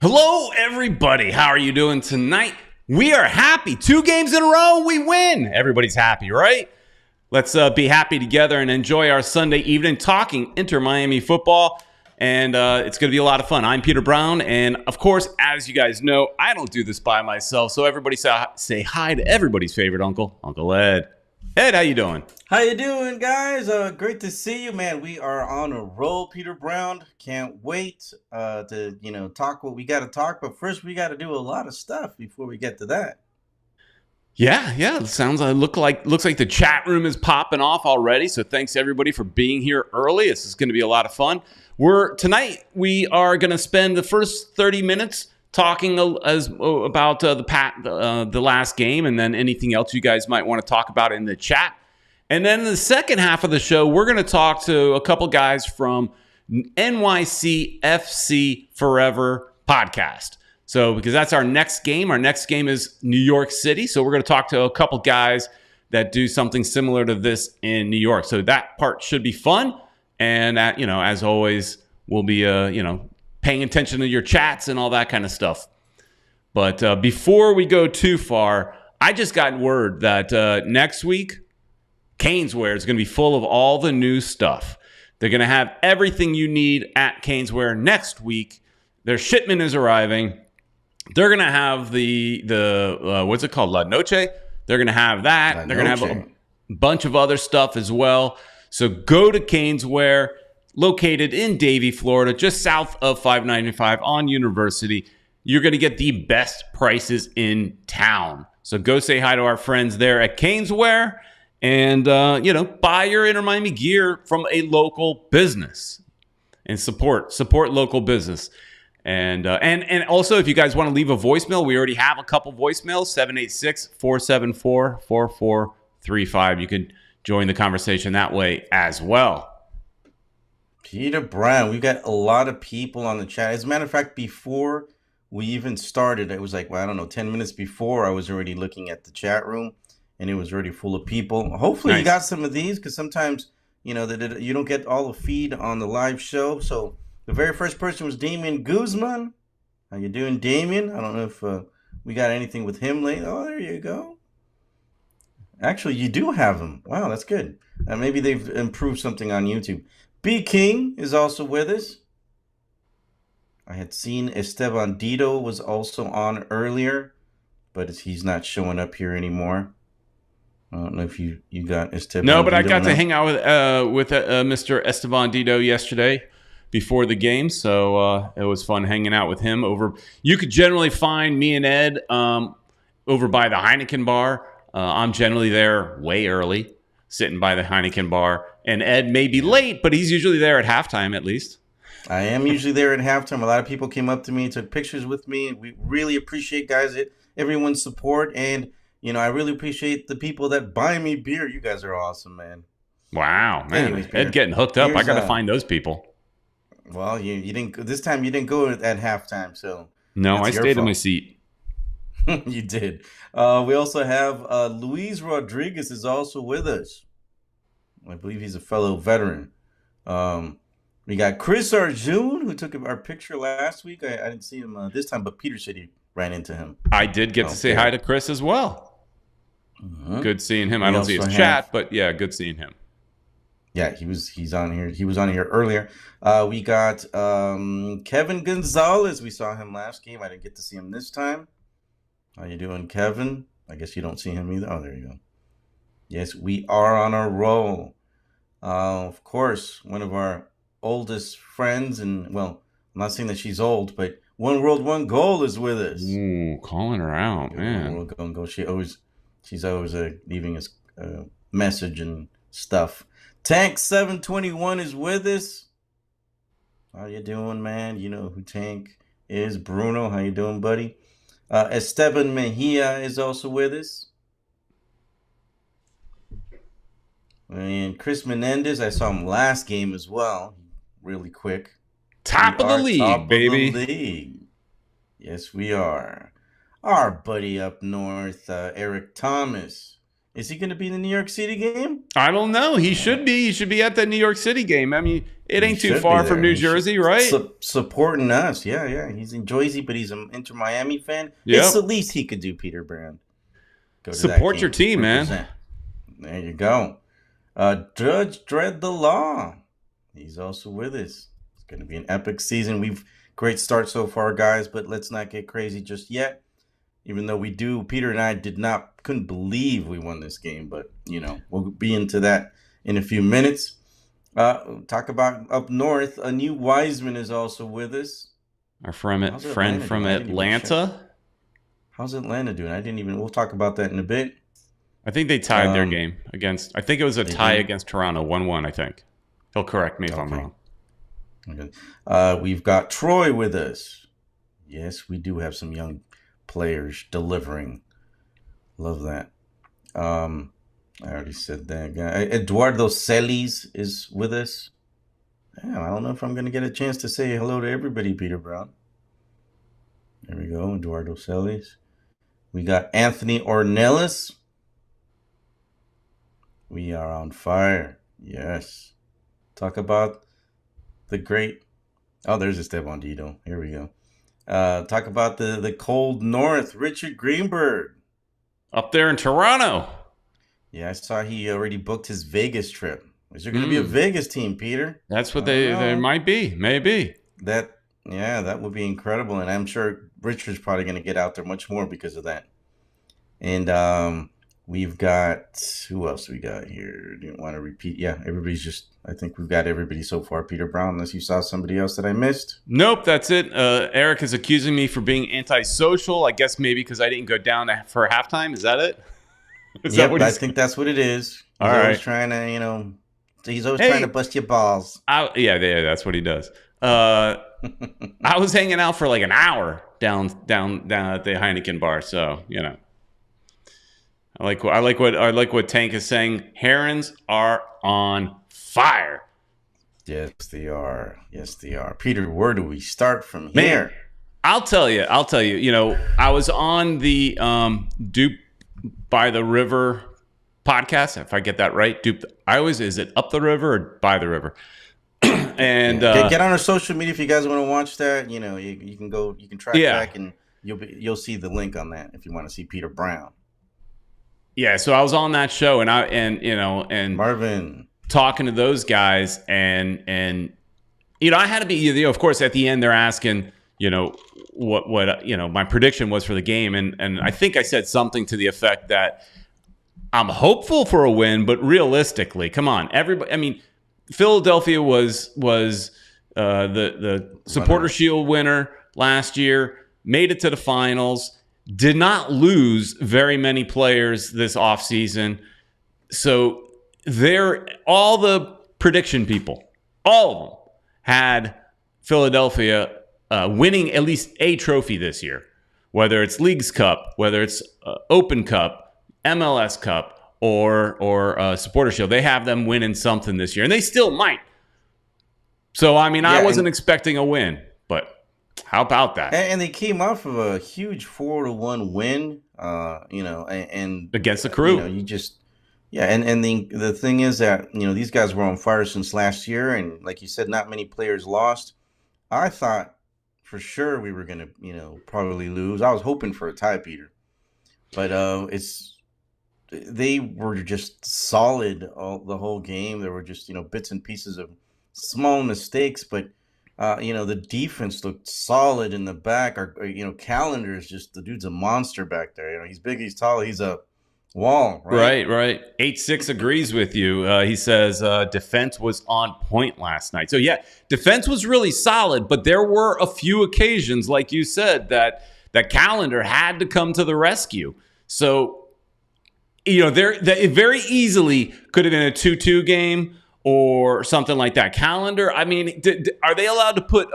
Hello, everybody. How are you doing tonight? We are happy. 2 games in a row, we win. Everybody's happy, right? Let's be happy together and enjoy our Sunday evening talking Inter-Miami football. And it's going to be a lot of fun. I'm Peter Brown. And, of course, as you guys know, I don't do this by myself. So everybody say hi to everybody's favorite uncle, Uncle Ed. Ed, how you doing? How you doing, guys? Great to see you, man. We are on a roll, Peter Brown. Can't wait to talk what we got to talk. But first, we got to do a lot of stuff before we get to that. Yeah. It sounds looks like the chat room is popping off already. So thanks everybody for being here early. This is going to be a lot of fun. Tonight we are going to spend the first 30 minutes talking about the last game, and then anything else you guys might want to talk about in the chat. And then in the second half of the show, we're going to talk to a couple guys from NYCFC Forever Podcast. So because that's our next game. Our next game is New York City. So we're going to talk to a couple guys that do something similar to this in New York. So that part should be fun. And as always, we'll be paying attention to your chats and all that kind of stuff. But before we go too far, I just got word that next week, Caneswear is going to be full of all the new stuff. They're going to have everything you need at Caneswear next week. Their shipment is arriving. They're going to have the what's it called? La Noche. They're going to have that. They're going to have a bunch of other stuff as well. So go to Caneswear, located in Davie, Florida, just south of 595 on University. You're going to get the best prices in town. So go say hi to our friends there at Caneswear and, buy your Inter-Miami gear from a local business and support local business. And also, if you guys want to leave a voicemail, we already have a couple voicemails, 786-474-4435. You can join the conversation that way as well. Peter Brown, we've got a lot of people on the chat. As a matter of fact, before we even started, it was 10 minutes before, I was already looking at the chat room, and it was already full of people. Hopefully nice. You got some of these, because sometimes, you don't get all the feed on the live show. So the very first person was Damian Guzman. How you doing, Damian? I don't know if we got anything with him lately. Oh, there you go. Actually, you do have him. Wow, that's good. Maybe they've improved something on YouTube. B. King is also with us. I had seen Esteban Dito was also on earlier, but he's not showing up here anymore. I don't know if you got Esteban. No, but Dito I got to hang out with Mr. Esteban Dito yesterday before the game, so it was fun hanging out with him. You could generally find me and Ed over by the Heineken bar. I'm generally there way early, sitting by the Heineken bar. And Ed may be late, but he's usually there at halftime at least. I am usually there at halftime. A lot of people came up to me, took pictures with me. We really appreciate, guys, everyone's support. And, I really appreciate the people that buy me beer. You guys are awesome, man. Wow, man. Anyways, Ed getting hooked up. I got to find those people. Well, you didn't. This time you didn't go at halftime, so. No, I stayed in my seat. You did. We also have Luis Rodriguez is also with us. I believe he's a fellow veteran. We got Chris Arjun, who took our picture last week. I didn't see him this time, but Peter said he ran into him. I did get to say hi to Chris as well. Mm-hmm. Good seeing him. I don't see his chat, but yeah, good seeing him. Yeah, he's on here. He was on here earlier. We got Kevin Gonzalez. We saw him last game. I didn't get to see him this time. How you doing, Kevin? I guess you don't see him either. Oh, there you go. Yes, we are on a roll. Of course, one of our oldest friends, and well, I'm not saying that she's old, but One World, One Goal is with us. Ooh, calling her out, man. One World, Goal. She's always leaving us a message and stuff. Tank 721 is with us. How you doing, man? You know who Tank is. Bruno, how you doing, buddy? Esteban Mejia is also with us. And Chris Menendez, I saw him last game as well. Really quick. Top of the league, baby. The league. Yes, we are. Our buddy up north, Eric Thomas. Is he going to be in the New York City game? I don't know. He should be. He should be at the New York City game. I mean, It He ain't too should be far there. from New He should Jersey, right? supporting us. Yeah. He's in Jersey, but he's an Inter Miami fan. Yep. It's the least he could do, Peter Brand. Go to that Support game. your team, man. Represent. There you go. Judge Dredd the Law. He's also with us. It's going to be an epic season. Great start so far, guys, but let's not get crazy just yet. Even though Peter and I couldn't believe we won this game, but we'll be into that in a few minutes. Talk about up north. A new Wiseman is also with us. Our friend from Atlanta. How's Atlanta doing? We'll talk about that in a bit. I think they tied their game I think it was a tie against Toronto, 1-1, I think. He'll correct me if I'm wrong. Okay. We've got Troy with us. Yes, we do have some young players delivering. Love that. I already said that guy. Eduardo Celis is with us. Yeah, I don't know if I'm going to get a chance to say hello to everybody, Peter Brown. There we go, Eduardo Celis. We got Anthony Ornelas. We are on fire. Yes. Talk about the great... Oh, there's Esteban Dito. Here we go. Talk about the cold north. Richard Greenberg. Up there in Toronto. Yeah, I saw he already booked his Vegas trip. Is there going to be a Vegas team, Peter? That's what they might be. Maybe. That would be incredible. And I'm sure Richard's probably going to get out there much more because of that. And we've got... Who else we got here? Didn't want to repeat. Yeah, I think we've got everybody so far, Peter Brown, unless you saw somebody else that I missed. Nope, that's it. Eric is accusing me for being antisocial. I guess maybe because I didn't go down for halftime. Is that it? I think that's what it is. He's always trying to, he's always trying to bust your balls. Yeah, that's what he does. I was hanging out for like an hour down at the Heineken bar, so I like what Tank is saying. Herons are on fire. Yes, they are. Peter, where do we start from here? Man, I'll tell you. I was on the Dupe by the River podcast, if I get that right. Is it up the river or by the river? And get on our social media if you guys want to watch that. You can track back and you'll see the link on that if you want to see Peter Brown. Yeah, so I was on that show and Marvin talking to those guys and I had to be, of course, at the end they're asking, what my prediction was for the game, and I think I said something to the effect that I'm hopeful for a win, but realistically, come on, everybody. I mean, Philadelphia was the Supporter Shield winner last year, made it to the finals, did not lose very many players this offseason. So all the prediction people, all of them had Philadelphia winning at least a trophy this year, whether it's Leagues Cup, whether it's Open Cup, MLS Cup, or Supporter Shield. They have them winning something this year, and they still might. So, I mean, I wasn't expecting a win, but how about that? And they came off of a huge 4-1 win, and against the Crew. And the thing is that, these guys were on fire since last year, and like you said, not many players lost. I thought for sure we were going to, probably lose. I was hoping for a tie, Peter. But they were just solid the whole game. There were just, bits and pieces of small mistakes, but the defense looked solid in the back. Calendar is just, the dude's a monster back there. He's big, he's tall, he's a wall. Right. 8-6 agrees with you. He says defense was on point last night. So yeah, defense was really solid, but there were a few occasions, like you said, that Calendar had to come to the rescue. So it very easily could have been a 2-2 game or something like that. Calendar, I mean, are they allowed to put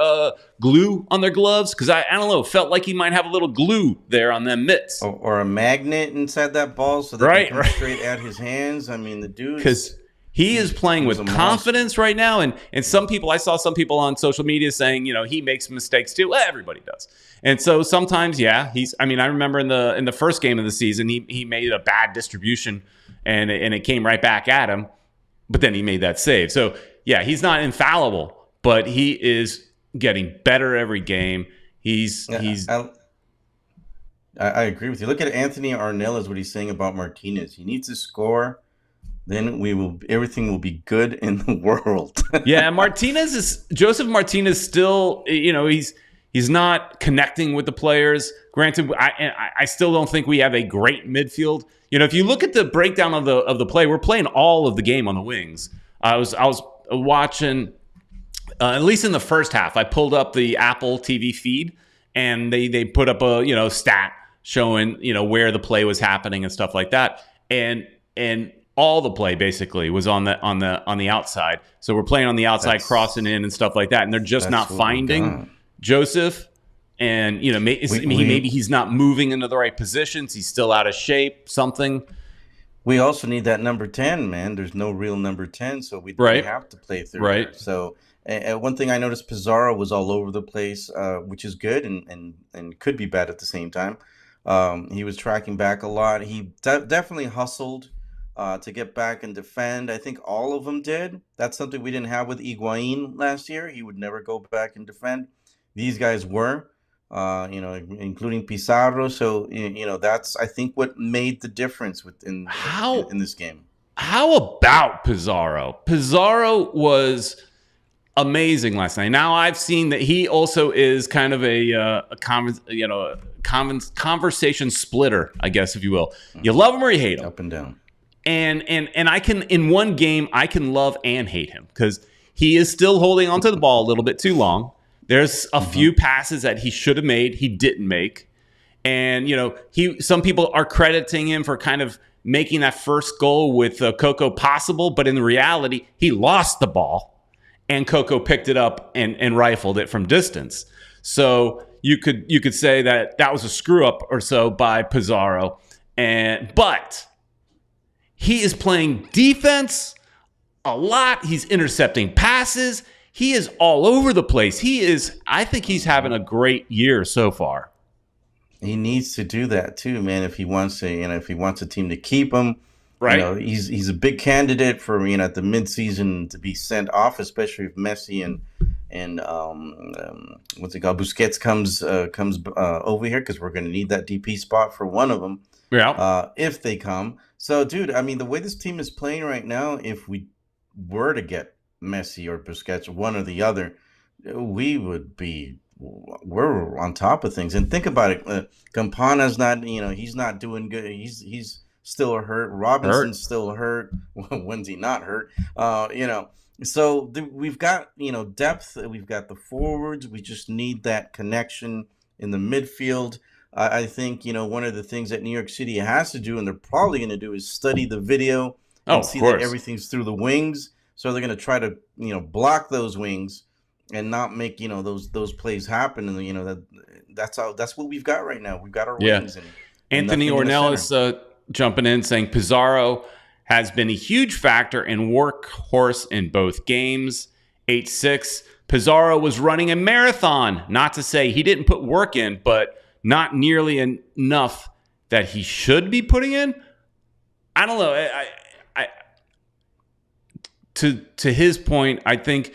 glue on their gloves? Because I don't know, felt like he might have a little glue there on them mitts. Or a magnet inside that ball so they can come straight at his hands. I mean, the dude... Because he is playing with confidence right now. And some people, I saw some people on social media saying, he makes mistakes too. Well, everybody does. And so sometimes, I remember in the first game of the season, he made a bad distribution and it came right back at him. But then he made that save. So yeah, he's not infallible, but he is getting better every game. I agree with you. Look at Anthony Arnell is what he's saying about Martinez. He needs to score. Then everything will be good in the world. Yeah, Joseph Martinez still, he's not connecting with the players. Granted, I still don't think we have a great midfield. If you look at the breakdown of the play, we're playing all of the game on the wings. I was watching, at least in the first half, I pulled up the Apple TV feed, and they put up a stat showing where the play was happening and stuff like that, and all the play basically was on the outside. So we're playing on the outside, crossing in and stuff like that, and they're just not finding Joseph. And maybe he's not moving into the right positions. He's still out of shape. Something. We also need that number 10, man. There's no real number 10, so we have to play through. Right. So one thing I noticed, Pizarro was all over the place, which is good and could be bad at the same time. He was tracking back a lot. He definitely hustled to get back and defend. I think all of them did. That's something we didn't have with Higuain last year. He would never go back and defend. These guys were, including Pizarro. So, that's, I think, what made the difference in this game. How about Pizarro? Pizarro was amazing last night. Now I've seen that he also is kind of a conversation splitter, I guess, if you will. You love him or you hate him. Up and down. And I can, in one game, I can love and hate him because he is still holding onto the ball a little bit too long. There's a few passes that he should have made, he didn't make. And, some people are crediting him for kind of making that first goal with Coco possible, but in reality, he lost the ball and Coco picked it up and rifled it from distance. So you could say that was a screw up or so by Pizarro. But he is playing defense a lot. He's intercepting passes. He is all over the place. I think he's having a great year so far. He needs to do that too, man. If he wants to, if he wants a team to keep him, right? He's a big candidate for at the midseason to be sent off, especially if Messi and what's it called, Busquets comes over here, because we're going to need that DP spot for one of them. Yeah. If they come. So, dude, the way this team is playing right now, if we were to get Messi or Busquets, one or the other, we're on top of things. And think about it. Campana's not, he's not doing good. He's still hurt. Robinson's still hurt. When's he not hurt? So we've got, depth. We've got the forwards. We just need that connection in the midfield. I think, one of the things that New York City has to do, and they're probably going to do, is study the video and see that everything's through the wings. So they're going to try to, block those wings and not make, those plays happen. And, that's what we've got right now. We've got our wings. And Anthony Ornell is jumping in saying Pizarro has been a huge factor and workhorse in both games. 8-6. Pizarro was running a marathon. Not to say he didn't put work in, but not nearly enough that he should be putting in. I don't know. To his point, I think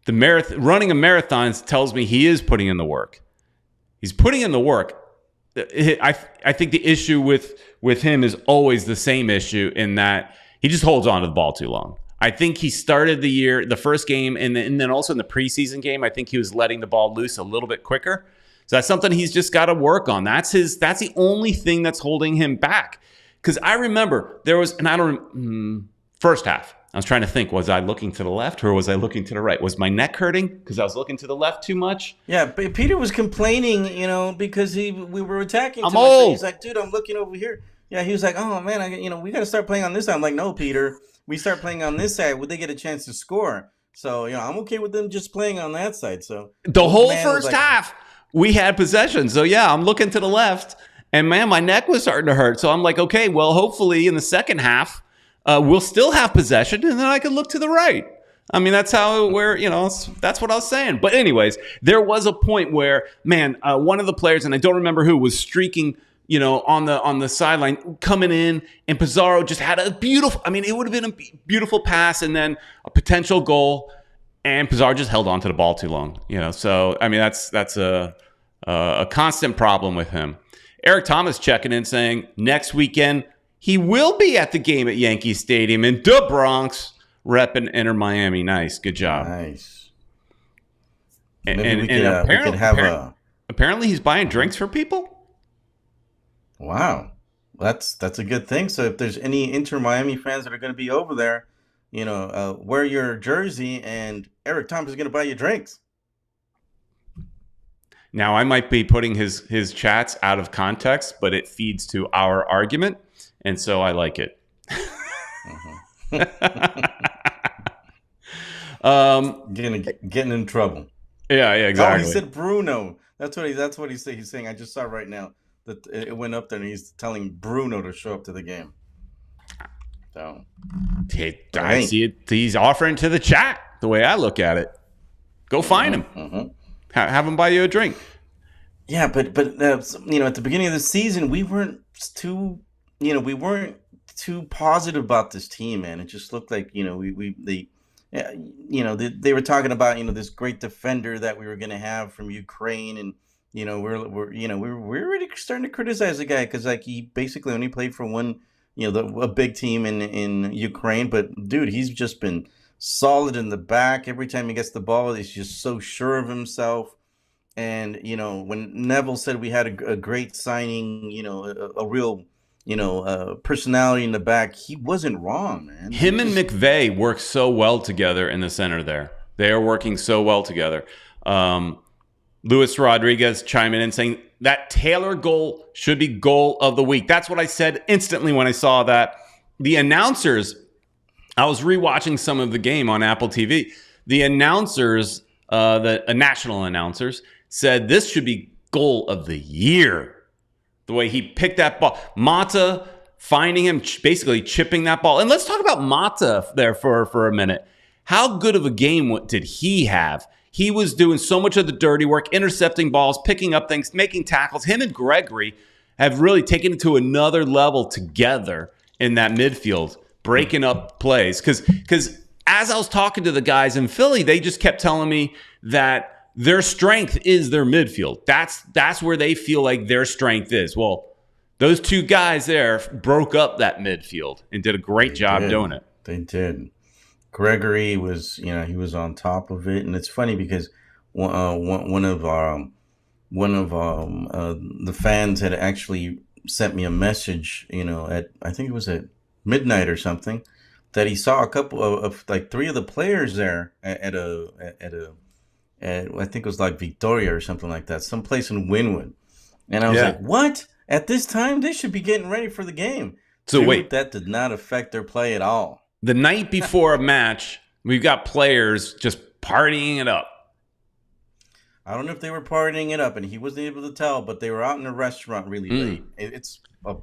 running a marathon tells me he is putting in the work. He's putting in the work. I think the issue with him is always the same issue, in that he just holds on to the ball too long. I think he started the first game, and then also in the preseason game, I think he was letting the ball loose a little bit quicker. So that's something he's just got to work on. That's the only thing that's holding him back. Because I remember there was, first half, I was trying to think, was I looking to the left or was I looking to the right? Was my neck hurting because I was looking to the left too much? Yeah, Peter was complaining, because we were attacking too much. Old. He's like, dude, I'm looking over here. Yeah, he was like, oh man, we got to start playing on this side. I'm like, no, Peter, we start playing on this side. Would they get a chance to score? So, I'm okay with them just playing on that side. So the whole first half, we had possession. So yeah, I'm looking to the left, and man, my neck was starting to hurt. So I'm like, okay, well, hopefully in the second half, we'll still have possession, and then I can look to the right. I mean, that's how that's what I was saying. But anyways, there was a point where, man, one of the players, and I don't remember who, was streaking on the sideline coming in, and Pizarro just had a beautiful. I mean, it would have been a beautiful pass, and then a potential goal, and Pizarro just held on to the ball too long. So I mean, that's a constant problem with him. Eric Thomas checking in saying next weekend he will be at the game at Yankee Stadium in the Bronx, repping Inter Miami. Nice, good job. Nice. And we could have apparently he's buying drinks for people. Wow, that's a good thing. So if there's any Inter Miami fans that are going to be over there, wear your jersey, and Eric Thomas is going to buy you drinks. Now, I might be putting his chats out of context, but it feeds to our argument, and so I like it. Getting in trouble. Yeah, exactly. Oh, he said Bruno. That's what he said. He's saying. I just saw right now that it went up there, and he's telling Bruno to show up to the game. So I see it. He's offering to the chat. The way I look at it, go find him. Mm-hmm. Have him buy you a drink. Yeah, but at the beginning of the season, we weren't too positive about this team, man. It just looked like they were talking about this great defender that we were going to have from Ukraine, and we're already starting to criticize the guy because he basically only played for one a big team in Ukraine, but dude, he's just been solid in the back. Every time he gets the ball, he's just so sure of himself. And when Neville said we had a great signing, a real personality in the back, he wasn't wrong, man. Him and McVay work so well together in the center there. They are working so well together. Luis Rodriguez chiming in saying that Taylor goal should be goal of the week. That's what I said instantly when I saw that. The announcers, I was rewatching some of the game on Apple TV. The announcers, the national announcers, said this should be goal of the year. The way he picked that ball. Mata finding him, basically chipping that ball. And let's talk about Mata there for a minute. How good of a game did he have? He was doing so much of the dirty work, intercepting balls, picking up things, making tackles. Him and Gregory have really taken it to another level together in that midfield, breaking up plays. Because as I was talking to the guys in Philly, they just kept telling me that their strength is their midfield. That's where they feel like their strength is. Well, those two guys there broke up that midfield and did a great job doing it. They did. Gregory was, he was on top of it, and it's funny because one of the fans had actually sent me a message, I think it was at midnight or something, that he saw a couple of like three of the players there at I think it was like Victoria or something like that, someplace in Wynwood. And I was like, what? At this time, they should be getting ready for the game. So wait. That did not affect their play at all. The night before a match, we've got players just partying it up. I don't know if they were partying it up, and he wasn't able to tell, but they were out in a restaurant really late. It's a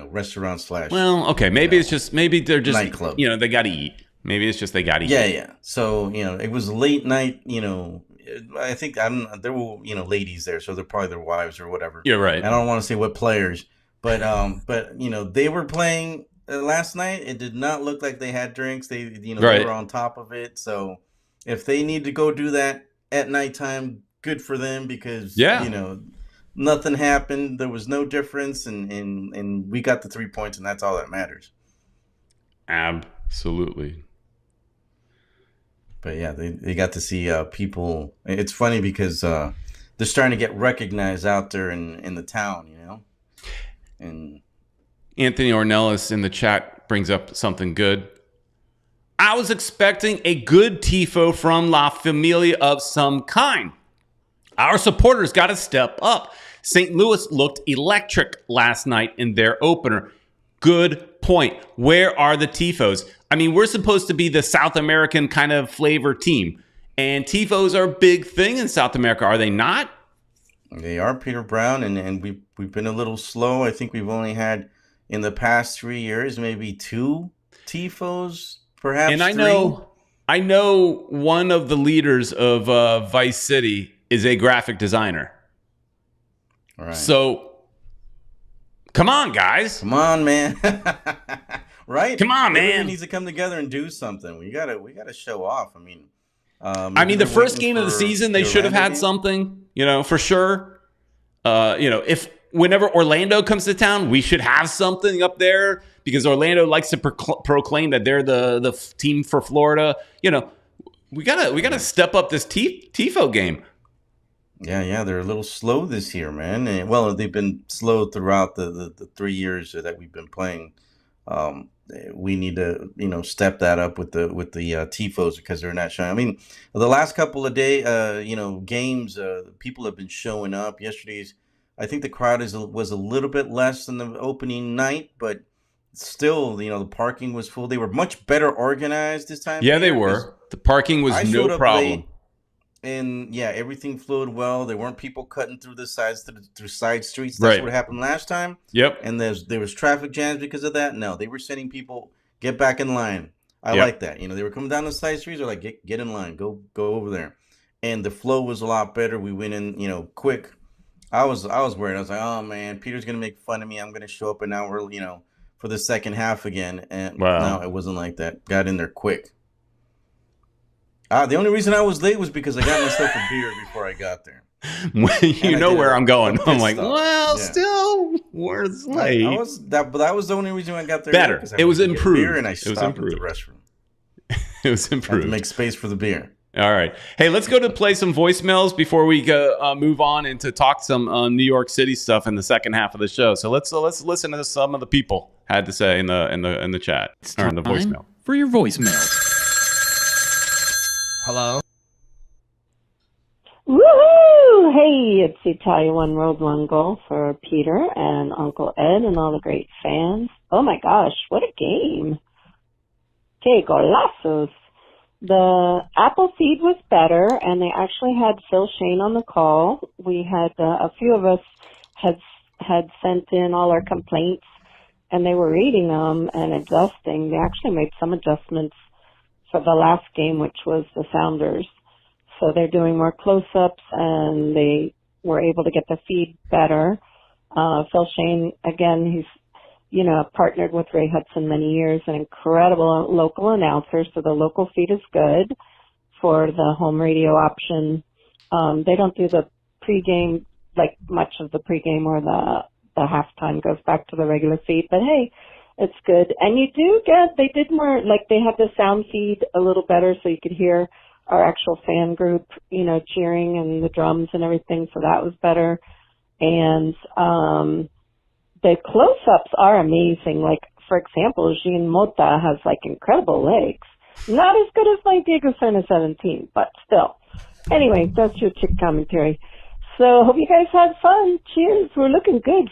restaurant slash. Well, okay, maybe it's just maybe they're just nightclub. They got to eat. Maybe it's just they got to eat. Yeah. So it was late night. I think there were ladies there, so they're probably their wives or whatever. You're right. I don't want to say what players, but they were playing last night. It did not look like they had drinks. They they were on top of it. So if they need to go do that at nighttime, good for them, because nothing happened. There was no difference, and we got the 3 points, and that's all that matters. Absolutely. But yeah, they got to see people. It's funny because they're starting to get recognized out there in the town, And Anthony Ornelas in the chat brings up something good. I was expecting a good tifo from La Familia of some kind. Our supporters got to step up. St. Louis looked electric last night in their opener. Good point. Where are the tifos? I mean, we're supposed to be the South American kind of flavor team. And tifos are a big thing in South America, are they not? They are, Peter Brown, and we've been a little slow. I think we've only had, in the past 3 years, maybe 2 tifos, perhaps. And I know one of the leaders of Vice City is a graphic designer. Right. So Come on, guys. Come on, man. Right? Come on, man. Everyone needs to come together and do something. We gotta show off. I mean, the first game of the season, they should have had something, for sure. Whenever Orlando comes to town, we should have something up there because Orlando likes to proclaim that they're the team for Florida. We gotta step up this TIFO game. Yeah, they're a little slow this year, man. And, well, they've been slow throughout the 3 years that we've been playing. We need to, step that up with the Tifos because they're not showing. I mean, the last couple of games, people have been showing up. Yesterday's, I think the crowd was a little bit less than the opening night, but still, the parking was full. They were much better organized this time. Yeah, they were. The parking was no problem. Late, and yeah, everything flowed well. There weren't people cutting through the sides through side streets. That's what happened last time. Yep. And there was traffic jams because of that. No, they were sending people get back in line. I like that. They were coming down the side streets. They're like, get in line, go over there. And the flow was a lot better. We went in, quick. I was worried. I was like, oh man, Peter's gonna make fun of me. I'm gonna show up an hour, for the second half again. And no, it wasn't like that. Got in there quick. The only reason I was late was because I got myself a beer before I got there. You know where I'm going. I'm like, still, where's late? But that was the only reason I got there. Better. It was improved. Beer and I stopped at the restroom. It was improved. Had to make space for the beer. All right. Hey, let's go to play some voicemails before we move on and to talk some New York City stuff in the second half of the show. So let's listen to some of the people had to say in the chat or in the voicemail. For your voicemail. Hello. Woohoo! Hey, it's Italia One Road One Goal for Peter and Uncle Ed and all the great fans. Oh my gosh, what a game! Que golazos! The Apple feed was better, and they actually had Phil Shane on the call. We had a few of us had sent in all our complaints, and they were reading them and adjusting. They actually made some adjustments for the last game, which was the Sounders. So they're doing more close-ups, and they were able to get the feed better. Phil Shane, again, he's partnered with Ray Hudson many years, an incredible local announcer, so the local feed is good for the home radio option. They don't do the pregame, like much of the pregame or the halftime goes back to the regular feed, but hey, it's good. And you do they did more, like they have the sound feed a little better so you could hear our actual fan group, cheering and the drums and everything, so that was better. And, the close-ups are amazing. Like, for example, Jean Mota has, incredible legs. Not as good as my Diego Serna 17, but still. Anyway, that's your chick commentary. So, hope you guys had fun. Cheers. We're looking good.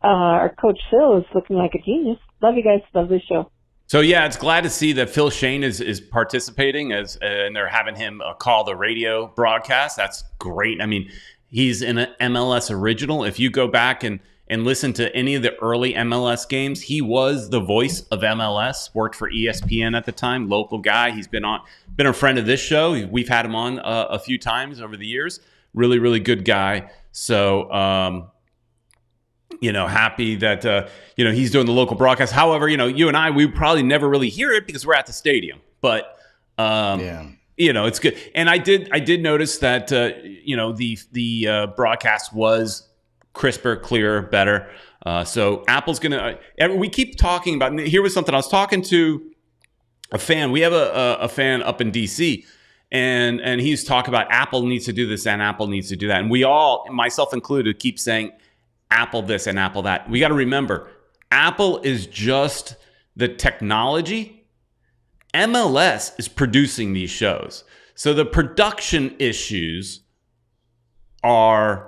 Our coach Phil is looking like a genius. Love you guys. Love this show. So, yeah, it's glad to see that Phil Shane is participating and they're having him call the radio broadcast. That's great. I mean, he's an MLS original. If you go back and listen to any of the early MLS games, he was the voice of MLS, worked for ESPN at the time, local guy. He's been a friend of this show. We've had him on a few times over the years. Really, really good guy. So, happy that, he's doing the local broadcast. However, you and I, we probably never really hear it because we're at the stadium. But, it's good. And I did notice that, the broadcast was crisper, clearer, better. So Apple's going to, we keep talking about, here was something I was talking to a fan. We have a fan up in DC and he's talking about Apple needs to do this and Apple needs to do that. And we all, myself included, keep saying Apple this and Apple that. We got to remember, Apple is just the technology. MLS is producing these shows. So the production issues are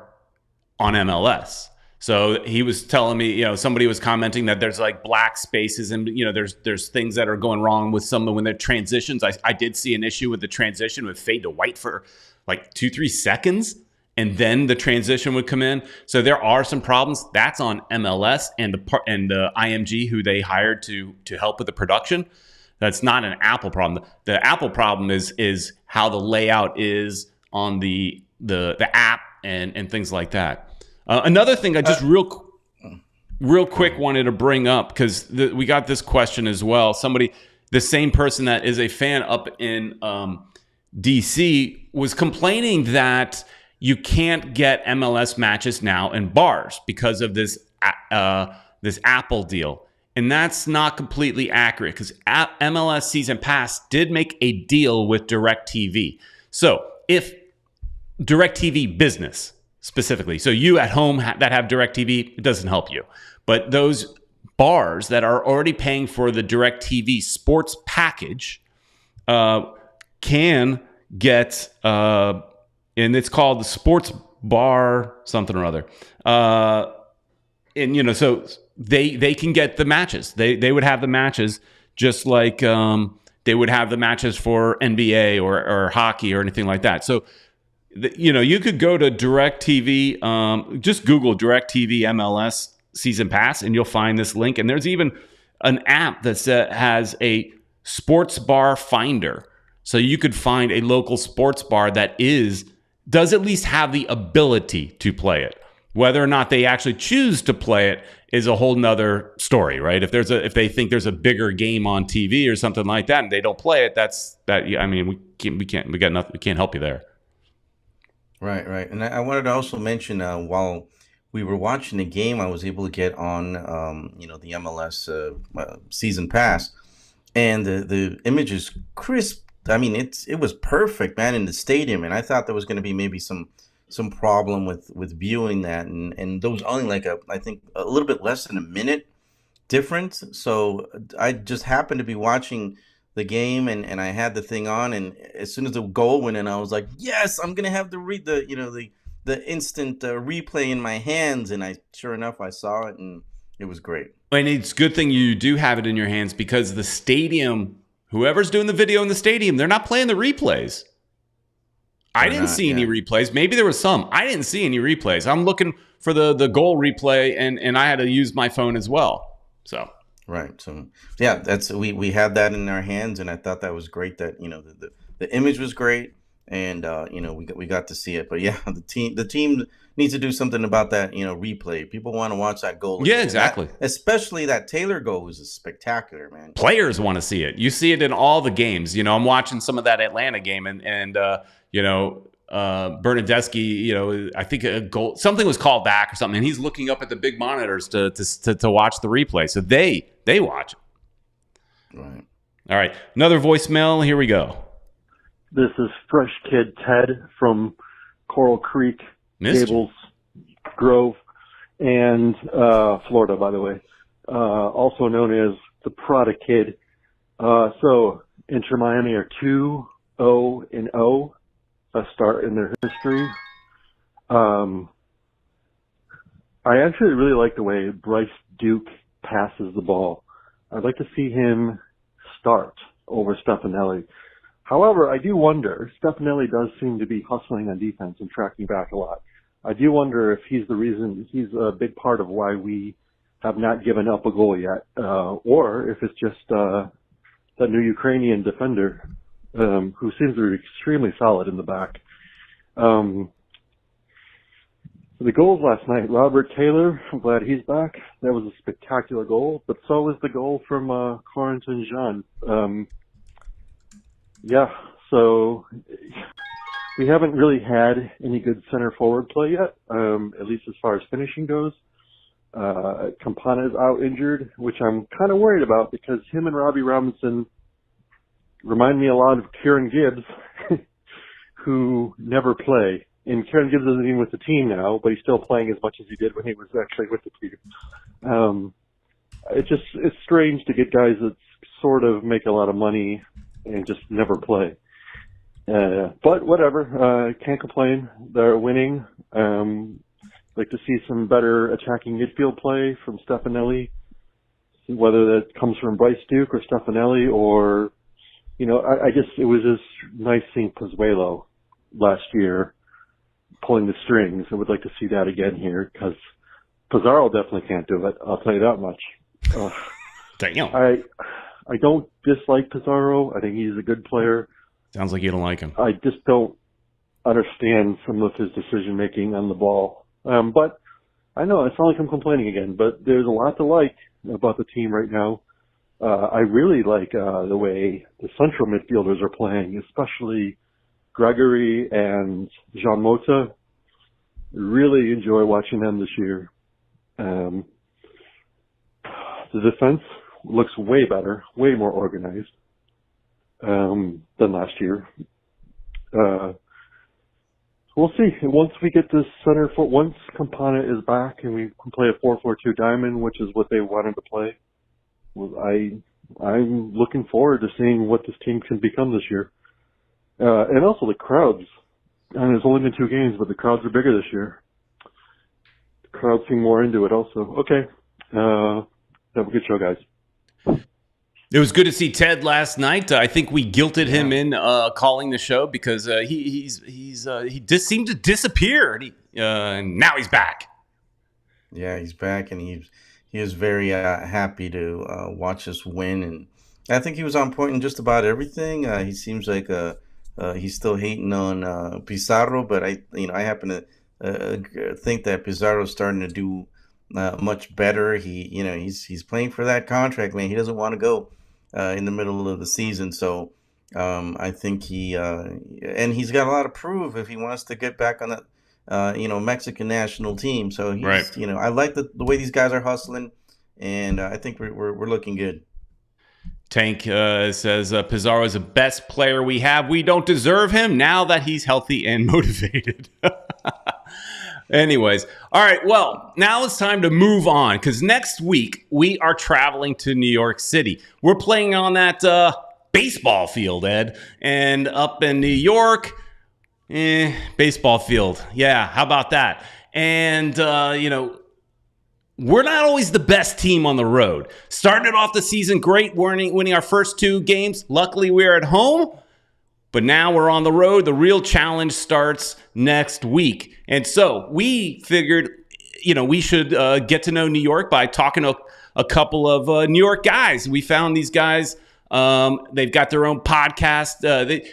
on MLS. So he was telling me, somebody was commenting that there's black spaces and, there's things that are going wrong with some of when they're transitions. I did see an issue with the transition with fade to white for 2-3 seconds. And then the transition would come in. So there are some problems. That's on MLS and the IMG who they hired to help with the production. That's not an Apple problem. The Apple problem is how the layout is on the app and things like that. Another thing, real quick wanted to bring up, because we got this question as well. The same person that is a fan up in DC was complaining that you can't get MLS matches now in bars because of this Apple deal. And that's not completely accurate, because MLS Season Pass did make a deal with DirecTV. So if DirecTV Business specifically, so you at home that have DirecTV, it doesn't help you. But those bars that are already paying for the DirecTV sports package can get, and it's called the sports bar something or other. And, so they can get the matches. They would have the matches just like they would have the matches for NBA or hockey or anything like that. So, you could go to DirecTV, just Google DirecTV MLS Season Pass, and you'll find this link. And there's even an app that has a sports bar finder. So you could find a local sports bar that does at least have the ability to play it. Whether or not they actually choose to play it is a whole nother story, right? If they think there's a bigger game on TV or something like that, and they don't play it, we can't help you there. Right. And I wanted to also mention, while we were watching the game, I was able to get on, the MLS Season Pass, and the image is crisp. I mean, it was perfect, man, in the stadium, and I thought there was going to be maybe some problem with viewing that, and there was only I think a little bit less than a minute difference. So I just happened to be watching the game, and I had the thing on, and as soon as the goal went in, I was like, yes, I'm gonna have to read the instant replay in my hands, and sure enough I saw it, and it was great. And it's a good thing you do have it in your hands, because the stadium, whoever's doing the video in the stadium, they're not playing the replays. I didn't see any replays. Maybe there was some. I didn't see any replays. I'm looking for the goal replay, and I had to use my phone as well. So right. So yeah, we had that in our hands, and I thought that was great. That the image was great, and we got to see it. But yeah, the team needs to do something about that. Replay. People want to watch that goal. Yeah, exactly. Especially that Taylor goal was spectacular, man. Players want to see it. You see it in all the games. I'm watching some of that Atlanta game, and Bernadeschi, I think a goal, something was called back or something, and he's looking up at the big monitors to watch the replay. So they watch it. Right. All right. Another voicemail. Here we go. This is Fresh Kid Ted from Coral Creek, Gables Grove, and Florida, by the way. Also known as the Prada Kid. So Inter Miami are 2-0-0. A start in their history. I actually really like the way Bryce Duke passes the ball. I'd like to see him start over Stefanelli. However, I do wonder, Stefanelli does seem to be hustling on defense and tracking back a lot. I do wonder if he's a big part of why we have not given up a goal yet, or if it's just that new Ukrainian defender who seems to be extremely solid in the back. The goals last night, Robert Taylor, I'm glad he's back. That was a spectacular goal, but so was the goal from Corentin Jean. So we haven't really had any good center forward play yet, at least as far as finishing goes. Campana is out injured, which I'm kind of worried about, because him and Robbie Robinson remind me a lot of Kieran Gibbs, who never play. And Kieran Gibbs isn't even with the team now, but he's still playing as much as he did when he was actually with the team. It's strange to get guys that sort of make a lot of money and just never play. But whatever, can't complain. They're winning. Like to see some better attacking midfield play from Stefanelli, whether that comes from Bryce Duke or Stefanelli, or I guess it was just nice seeing Pozuelo last year pulling the strings. I would like to see that again here, because Pizarro definitely can't do it. I'll tell you that much. Damn. I don't dislike Pizarro. I think he's a good player. Sounds like you don't like him. I just don't understand some of his decision making on the ball. But I know, it's not like I'm complaining again, but there's a lot to like about the team right now. I really like the way the central midfielders are playing, especially Gregory and Jean Mota. Really enjoy watching them this year. The defense looks way better, way more organized than last year. We'll see. Once we get this center foot, once Campana is back and we can play a 4-4-2 diamond, which is what they wanted to play, I'm looking forward to seeing what this team can become this year. And also the crowds. And there's only been 2 games, but the crowds are bigger this year. The crowds seem more into it also. Okay. Have a good show, guys. It was good to see Ted last night. I think we guilted him in calling the show because he just seemed to disappear, and now he's back. Yeah, he's back, and he is very happy to watch us win, and I think he was on point in just about everything. He seems like he's still hating on Pizarro, but I happen to think that Pizarro's starting to do much better. He's playing for that contract, man. He doesn't want to go in the middle of the season, so I think and he's got a lot to prove if he wants to get back on that Mexican national team. So he's, right. I like the way these guys are hustling, and I think we're looking good. Tank says Pizarro is the best player we have. We don't deserve him now that he's healthy and motivated. Anyways, all right, well, now it's time to move on because next week we are traveling to New York City. We're playing on that baseball field, Ed, and up in New York, baseball field. Yeah, how about that? And, we're not always the best team on the road. Started off the season great, winning our first 2 games. Luckily, we're at home. But now we're on the road. The real challenge starts next week. And so we figured, we should get to know New York by talking to a couple of New York guys. We found these guys. They've got their own podcast.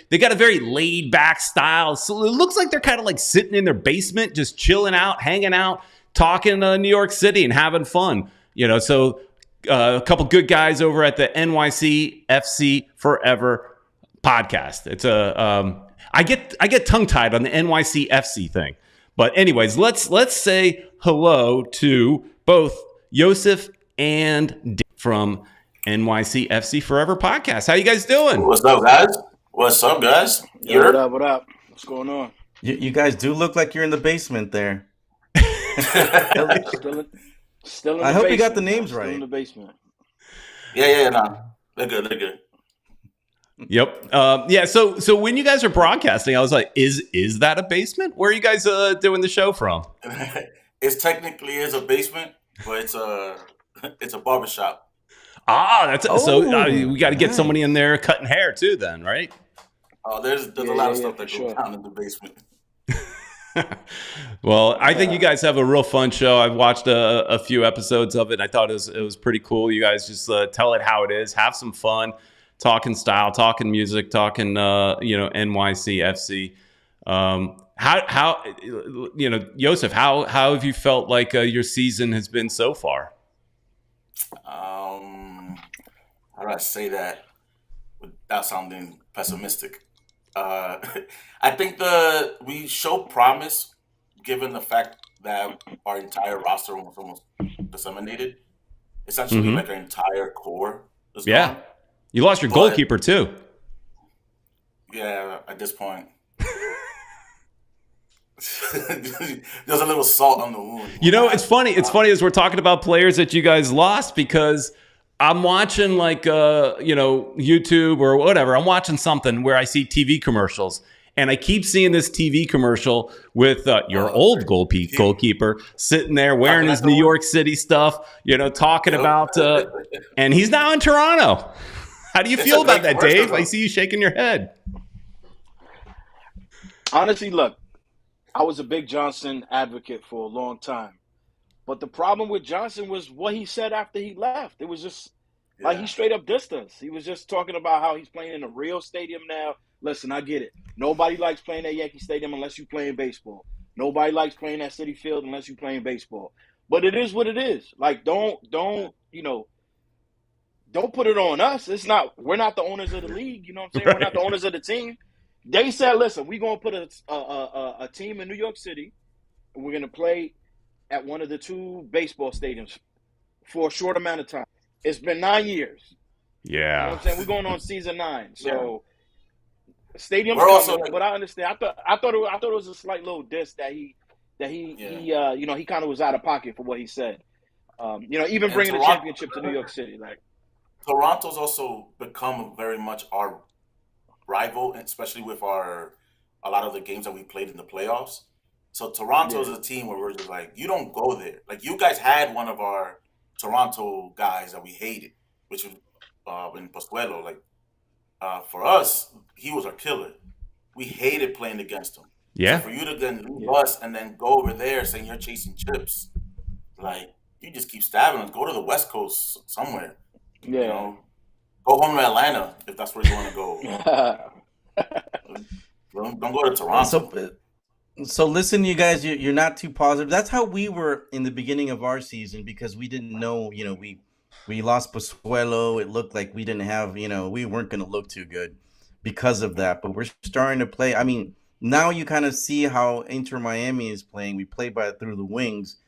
They got a very laid back style. So it looks like they're kind of like sitting in their basement, just chilling out, hanging out, talking New York City and having fun. So a couple good guys over at the NYCFC Forever Podcast. It's I get tongue tied on the NYCFC thing, but anyways, let's say hello to both Yosef and Dave from NYCFC Forever Podcast. How you guys doing? What's up, guys? What up? What's going on? You guys do look like you're in the basement there. Still in I the hope basement. you got the names right. Still in the basement. Yeah, nah. They're good. Yep. So when you guys are broadcasting, I was like, is that a basement? Where are you guys doing the show from? It technically is a basement, but it's a barbershop. So we got to get somebody in there cutting hair too then, right? Oh, there's a lot of stuff that goes down in the basement. Well, I think you guys have a real fun show. I've watched a few episodes of it. And I thought it was pretty cool. You guys just tell it how it is, have some fun, talking style, talking music, talking NYCFC. How Yosef, how have you felt like your season has been so far? How do I say that without sounding pessimistic? I think we show promise given the fact that our entire roster was almost disseminated. Essentially, like our entire core is gone. You lost your goalkeeper too. Yeah, at this point. There's a little salt on the wound. It's funny. It's funny as we're talking about players that you guys lost because I'm watching YouTube or whatever. I'm watching something where I see TV commercials, and I keep seeing this TV commercial with your old goalkeeper sitting there wearing his New York City stuff, talking about, and he's now in Toronto. How do you feel about that, Dave? I see you shaking your head. Honestly, look, I was a big Johnson advocate for a long time. But the problem with Johnson was what he said after he left. It was just like he straight up dissed us. He was just talking about how he's playing in a real stadium now. Listen, I get it. Nobody likes playing at Yankee Stadium unless you play in baseball. Nobody likes playing at Citi Field unless you play in baseball. But it is what it is. Like, don't don't put it on us. It's not. We're not the owners of the league. You know what I'm saying? Right. We're not the owners of the team. They said, listen, we're gonna put a team in New York City, and we're gonna play at one of the 2 baseball stadiums for a short amount of time. It's been 9 years. You know what Yeah. I'm saying? We're going on season 9. So stadium's We're also coming, but I understand. I thought it was a slight little diss that he he kind of was out of pocket for what he said. Even And bringing the Toronto- championship to New York City, like. Toronto's also become very much our rival, especially with a lot of the games that we played in the playoffs. So Toronto is a team where we're just like, you don't go there. Like, you guys had one of our Toronto guys that we hated, which was in Pozuelo. Like, for us, he was our killer. We hated playing against him. Yeah. So for you to then leave us and then go over there saying you're chasing chips, like, you just keep stabbing us. Go to the West Coast somewhere. Yeah. You know, go home to Atlanta if that's where you want to go. Don't go to Toronto. So listen, you guys, you're not too positive. That's how we were in the beginning of our season, because we didn't know, we lost Pozuelo. It looked like we didn't have, we weren't going to look too good because of that. But we're starting to play. I mean, now you kind of see how Inter Miami is playing. We play through the wings.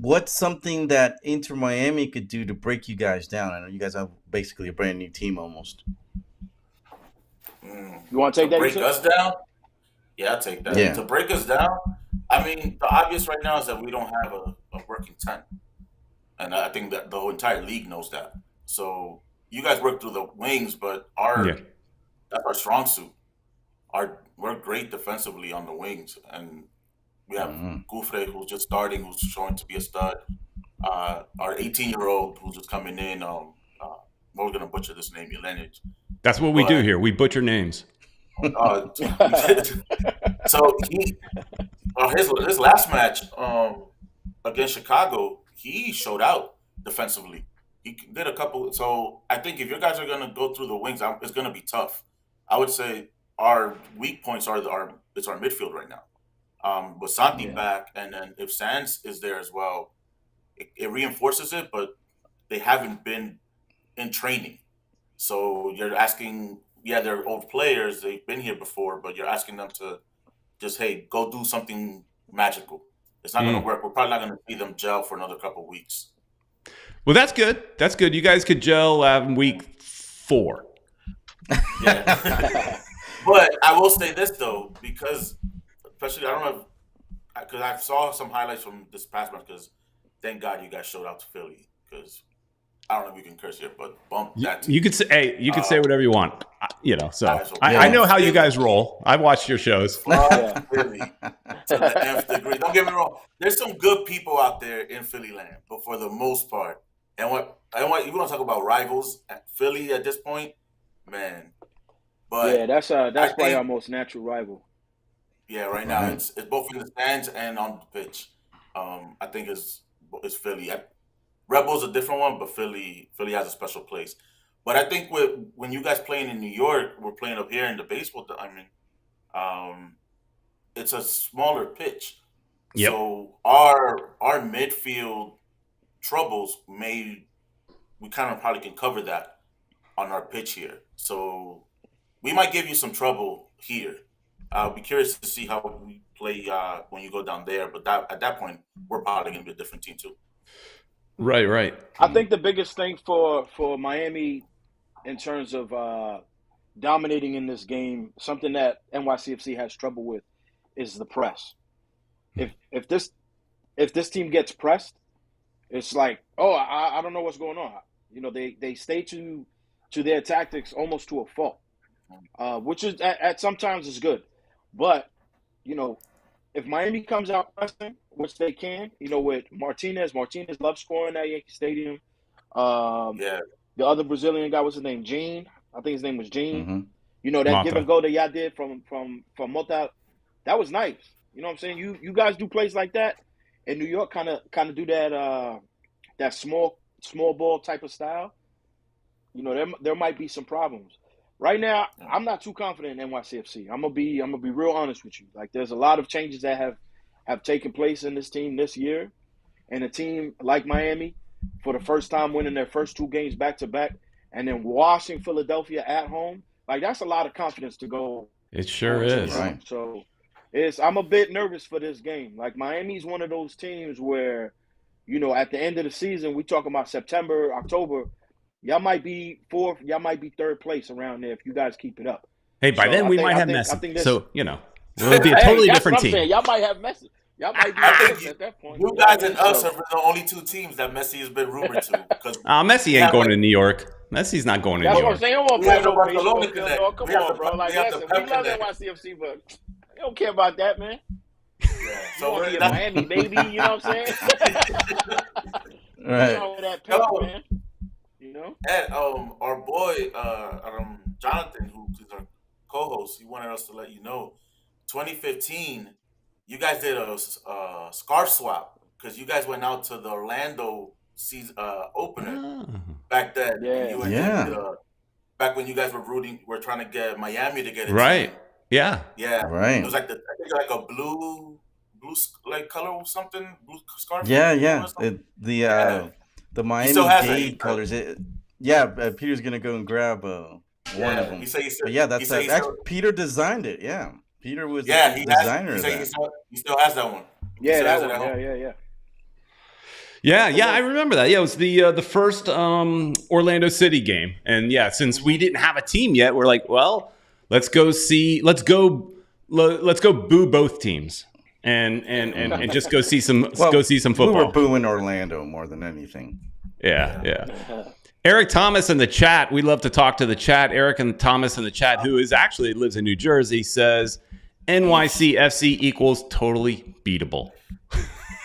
What's something that Inter Miami could do to break you guys down? I know you guys have basically a brand new team almost. You want to take that? Break us down? Yeah, I'll take that. Yeah. To break us down, I mean, the obvious right now is that we don't have a working 10. And I think that the whole entire league knows that. So you guys work through the wings, but that's our strong suit. We're great defensively on the wings. And we have Gouffre, who's just starting, who's showing to be a stud. Our 18-year-old who's just coming in. We're going to butcher this name, Jelenic. That's what we do here. We butcher names. So his last match against Chicago, he showed out defensively. He did a couple. So I think if you guys are going to go through the wings, it's going to be tough. I would say our weak points are our midfield right now. With Santi back, and then if Sands is there as well, it reinforces it. But they haven't been in training, so you're asking. Yeah, they're old players. They've been here before, but you're asking them to just, hey, go do something magical. It's not going to work. We're probably not going to see them gel for another couple of weeks. Well, that's good. That's good. You guys could gel week 4. Yeah. But I will say this, though, because especially, I don't know, because I saw some highlights from this past match, because thank God you guys showed out to Philly, because I don't know if you can curse here, but bump that team. You could say, say whatever you want, So I know how you guys roll. I've watched your shows. Philly to the nth degree. Don't get me wrong. There's some good people out there in Philly land, but for the most part, and what you want to talk about rivals at Philly at this point, man. But that's probably our most natural rival. Yeah, right now it's both in the stands and on the pitch. I think it's Philly. Rebel's a different one, but Philly has a special place. But I think when you guys playing in New York, we're playing up here in the baseball. I mean, it's a smaller pitch, so our midfield troubles we kind of probably can cover that on our pitch here. So we might give you some trouble here. I'll be curious to see how we play when you go down there. But at that point, we're probably going to be a different team too. Right. I think the biggest thing for Miami in terms of dominating in this game, something that NYCFC has trouble with, is the press. If this team gets pressed, it's like, I don't know what's going on. They stay to their tactics almost to a fault, which is at sometimes is good, but if Miami comes out pressing, which they can, with Martinez loves scoring at Yankee Stadium. The other Brazilian guy, what's his name? Gene. I think his name was Gene. Mm-hmm. That give and go that y'all did from Mota, that was nice. You know what I'm saying? You guys do plays like that, and New York kind of do that small ball type of style. There might be some problems. Right now, I'm not too confident in NYCFC. I'm gonna be real honest with you. Like, there's a lot of changes that have taken place in this team this year, and a team like Miami, for the first time winning their first 2 games back to back, and then washing Philadelphia at home, like that's a lot of confidence to go. It sure is. Right. So I'm a bit nervous for this game. Like Miami's one of those teams where, at the end of the season, we talking about September, October, y'all might be 4th, y'all might be 3rd place around there if you guys keep it up. Hey, by So then we might have I Messi. think this, So, it'll be a totally that's different what I'm team. saying. Y'all might have Messi. Y'all might be I think at that point. You guys and us are the only 2 teams that Messi has been rumored to. Because Messi ain't going to New York. Messi's not going to New That's what I'm York. saying. You don't want We to have play the no Barcelona baseball field, connect. dog. Come We have on, the- bro. Like, we have the listen, Pep we love connect. NYCFC, but they don't care about that, man. yeah. You So want to be in that's- Miami, baby. You know what I'm saying? Right. You know that Pep, Hello. man. You know? And our boy Jonathan, who is our co-host, he wanted us to let you know, 2015, you guys did a scarf swap because you guys went out to the Orlando season opener back then. Yeah. And you Yeah. did, back when you guys were trying to get Miami to get it. Right. Yeah. Yeah. Right. It was like I think like a blue like color or something, blue scarf. Yeah, or yeah. something. The Miami still has it. Dade colors. Peter's gonna go and grab one of them. He said But yeah, that's actually Peter designed it. Yeah, Peter was the designer of that. He still has that one. Yeah, that He still has one. it at home. Yeah, I remember that. Yeah, it was the first Orlando City game. And yeah, since we didn't have a team yet, we're like, well, let's go boo both teams. And just go see some football. We were booing Orlando more than anything. Yeah. Eric Thomas in the chat. We love to talk to the chat. Eric and Thomas in the chat, who actually lives in New Jersey, says NYCFC equals totally beatable.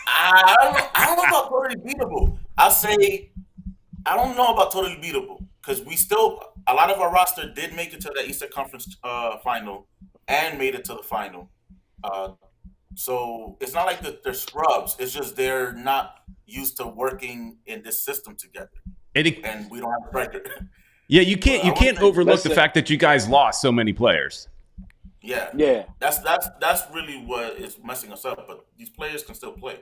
I don't know about totally beatable. I'll say I don't know about totally beatable because a lot of our roster did make it to the Eastern Conference final and made it to the final. So it's not like they're scrubs. It's just they're not used to working in this system together, and we don't have a record. Yeah, you can't overlook the fact that you guys lost so many players. Yeah. That's really what is messing us up. But these players can still play.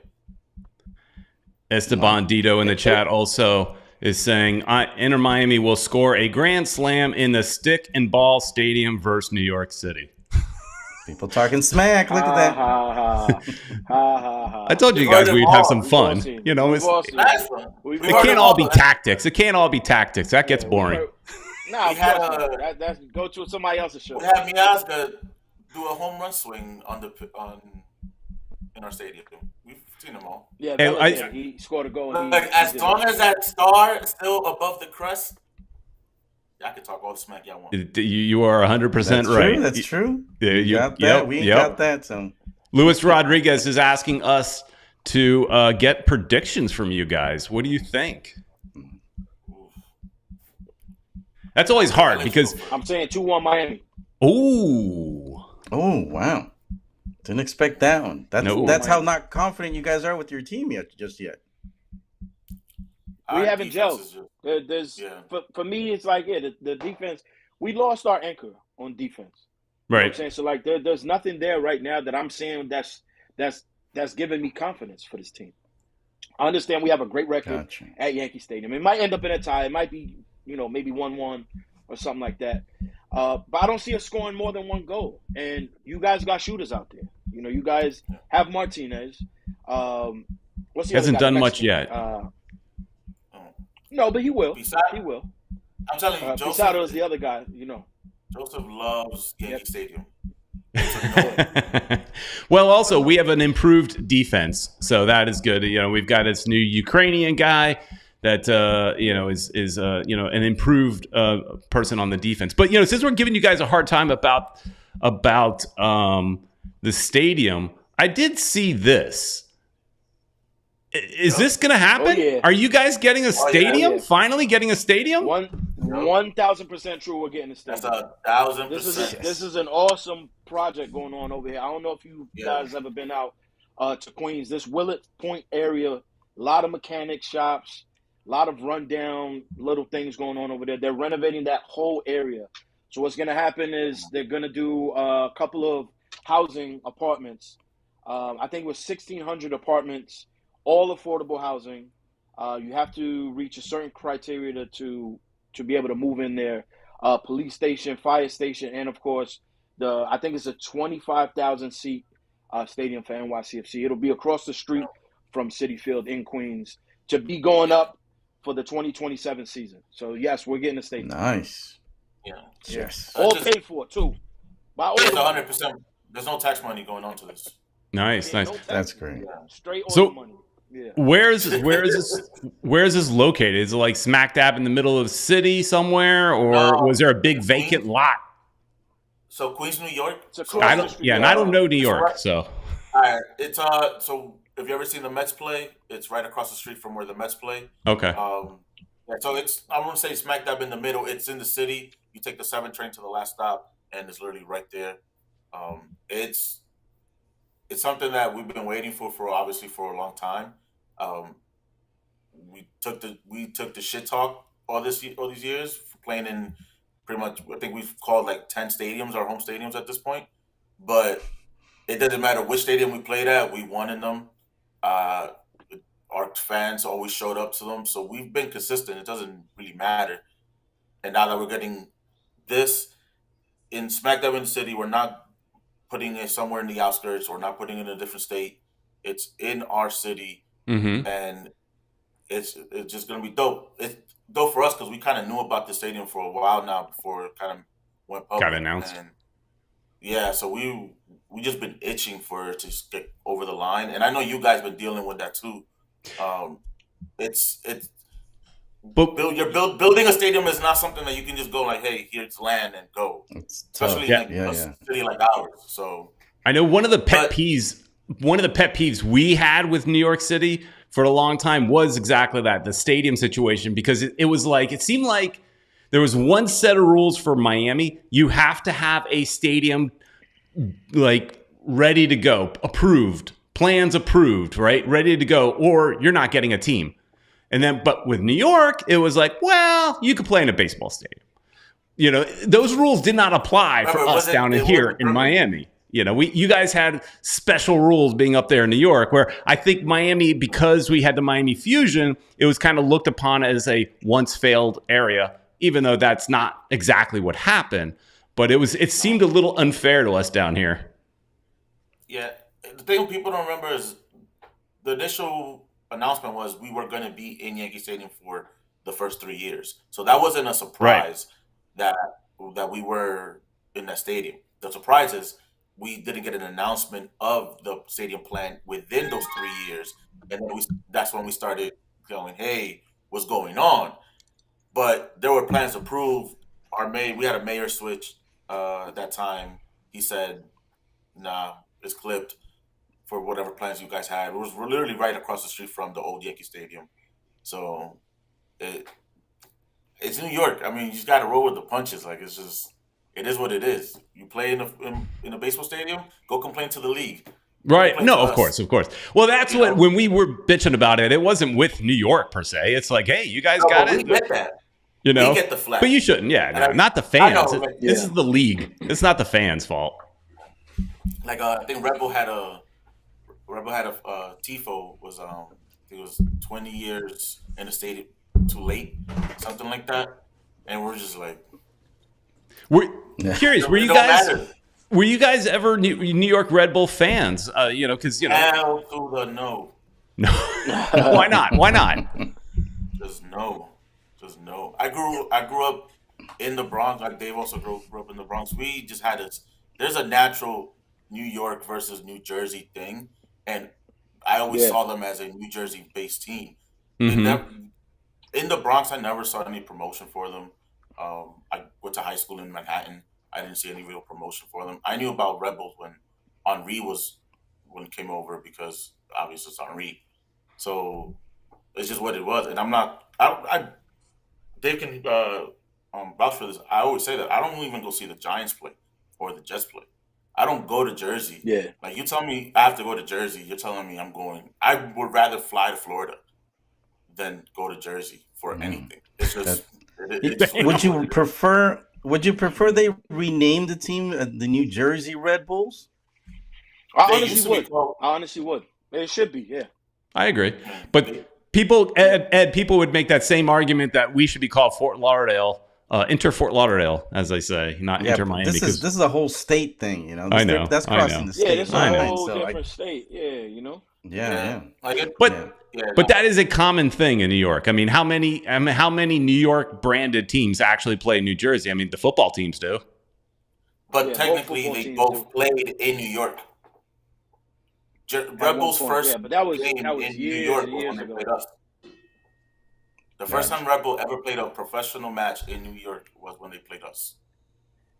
Esteban Dito in the chat also is saying Inter Miami will score a grand slam in the Stick and Ball Stadium versus New York City. People talking smack. Look at that. I told you guys we'd have some fun. It can't all be tactics. That gets boring. That's go to somebody else's show. We had Miazga do a home run swing in our stadium. We've seen them all. Yeah, he scored a goal. As long as that star is still above the crest, I can talk all the smack y'all want. You are 100% right. That's true. We got that. We got that. So Luis Rodriguez is asking us to get predictions from you guys. What do you think? That's always hard because I'm saying 2-1 Miami. Oh, wow. Didn't expect that one. That's how not confident you guys are with your team yet. We haven't gelled. For me, it's like the defense. We lost our anchor on defense. Right. You know what I'm saying? So like there's nothing there right now that I'm saying that's giving me confidence for this team. I understand we have a great record at Yankee Stadium. It might end up in a tie. It might be maybe 1-1 or something like that. But I don't see us scoring more than one goal. And you guys got shooters out there. You guys have Martinez. What's the hasn't other guy? done much yet. No, but he will. He will. I'm telling you, Pisado is the other guy. Joseph loves Yankee Stadium. Well, also we have an improved defense, so that is good. We've got this new Ukrainian guy that is an improved person on the defense. But since we're giving you guys a hard time about the stadium, I did see this. Is this going to happen? Oh, yeah. Are you guys getting a stadium? Yeah. Finally getting a stadium? 1,000% true. We're getting a stadium. That's 1,000%. This is an awesome project going on over here. I don't know if you guys ever been out to Queens. This Willett Point area, a lot of mechanic shops, a lot of rundown little things going on over there. They're renovating that whole area. So what's going to happen is they're going to do a couple of housing apartments. I think it was 1,600 apartments all affordable housing. You have to reach a certain criteria to be able to move in there. Police station, fire station, and of course, I think it's a 25,000 seat stadium for NYCFC. It'll be across the street from Citi Field in Queens to be going up for the 2027 season. So yes, we're getting a stadium. Nice. Yeah. Yes. All paid for too. By all It's 100%. There's no tax money going on to this. Nice. no tax. That's great. Straight So- oil money. Yeah. Where is this located? Is it like smack dab in the middle of the city somewhere, or No. was there a big vacant lot? So Queens, New York. It's across the street. And I don't know New York, so All right. It's So if you ever seen the Mets play, it's right across the street from where the Mets play. okay. Yeah, so I wouldn't say smack dab in the middle. It's in the city. You take the 7 train to the last stop, and it's literally right there. It's something that we've been waiting for obviously for a long time. We took the shit talk all these years for playing in pretty much. I think we've called like 10 stadiums our home stadiums at this point, but it doesn't matter which stadium we played at. We won in them. Our fans always showed up to them, so we've been consistent. It doesn't really matter. And now that we're getting this in smack dab in the city, we're not putting it somewhere in the outskirts. We're not putting it in a different state. It's in our city, Mm-hmm. and it's just gonna be dope. It's dope for us because we kind of knew about the stadium for a while now before it kind of went public. Got announced. And yeah, so we just been itching for it to get over the line, and I know you guys been dealing with that too. It's But building a stadium is not something that you can just go like, hey, here's land and go. It's tough. Especially Yeah. in a city like ours. So I know one of the pet peeves we had with New York City for a long time was exactly that, the stadium situation, because it seemed like there was one set of rules for Miami. You have to have a stadium like ready to go, approved, plans approved, right? Ready to go, or you're not getting a team. And then, but with New York, it was like, well, you could play in a baseball stadium. You know, those rules did not apply for us down in here in Miami. You know, you guys had special rules being up there in New York, where I think Miami, because we had the Miami Fusion, it was kind of looked upon as a once failed area, even though that's not exactly what happened. But it seemed a little unfair to us down here. yeah, the thing people don't remember is the initial announcement was we were going to be in Yankee Stadium for the first 3 years. So that wasn't a surprise that we were in that stadium. The surprise is we didn't get an announcement of the stadium plan within those 3 years. And then that's when we started going, hey, what's going on? But there were plans approved. We had a mayor switch at that time. He said, nah, it's clipped for whatever plans you guys had. It was literally right across the street from the old Yankee Stadium. So it's New York. I mean, you just got to roll with the punches. Like, it is what it is. You play in a baseball stadium, go complain to the league. Right. No, of course. Well, that's when we were bitching about it, it wasn't with New York per se. It's like, hey, you guys got it. We get that. You know, we get the flag. But you shouldn't. Yeah, not the fans. This is the league. It's not the fans' fault. Like I think Red Bull had a tifo was it was 20 years in the stadium too late, something like that, and we're just like, we're curious. Were you guys ever New York Red Bull fans? You know, because hell to the no. No. Why not? Why not? Just no. I grew up in the Bronx. Like Dave also grew up in the Bronx. We just had there's a natural New York versus New Jersey thing, and I always saw them as a New Jersey based team. Mm-hmm. In the Bronx, I never saw any promotion for them. I went to high school in Manhattan. I didn't see any real promotion for them. I knew about Red Bulls when Henri came over, because obviously it's Henri. So it's just what it was. And Dave can vouch for this. I always say that I don't even go see the Giants play or the Jets play. I don't go to Jersey. Yeah. Like, you tell me I have to go to Jersey, you're telling me I'm going. I would rather fly to Florida than go to Jersey for anything. It's just. Would you prefer they rename the team the New Jersey Red Bulls? I honestly would. It should be, yeah. I agree. But people, Ed, people would make that same argument that we should be called Fort Lauderdale, Inter Fort Lauderdale, as they say, not Inter Miami. This is a whole state thing, you know. I know. That's crossing the state. Yeah, this is a whole different state. Yeah, you know. Yeah. But that is a common thing in New York. I mean, how many New York branded teams actually play New Jersey? I mean, the football teams do. But technically, they both played in New York. Rebels' first game in New York was when they played us. The first time Rebel ever played a professional match in New York was when they played us.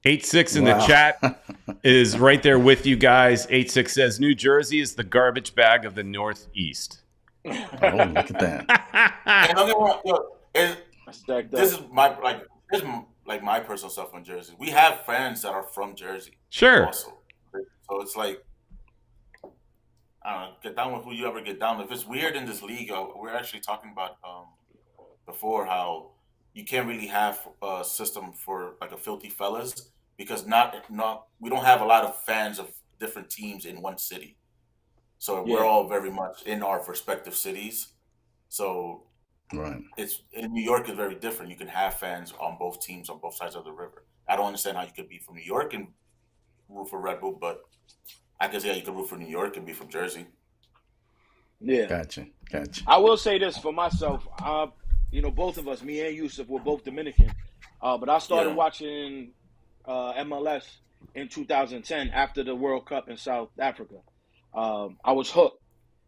86 in the chat is right there with you guys. 86 says New Jersey is the garbage bag of the Northeast. Oh, look at that. And don't get me wrong, this is my personal stuff on Jersey. We have fans that are from Jersey. Sure. Also. So it's like, I don't know, get down with who you ever get down with. If it's weird in this league, we're actually talking about before how you can't really have a system for like a filthy fellas because we don't have a lot of fans of different teams in one city. So we're all very much in our respective cities. So it's in New York is very different. You can have fans on both teams on both sides of the river. I don't understand how you could be from New York and root for Red Bull, but I guess you can root for New York and be from Jersey. Yeah, gotcha. I will say this for myself. Both of us, me and Yusuf, were both Dominican, but I started watching MLS in 2010 after the World Cup in South Africa. I was hooked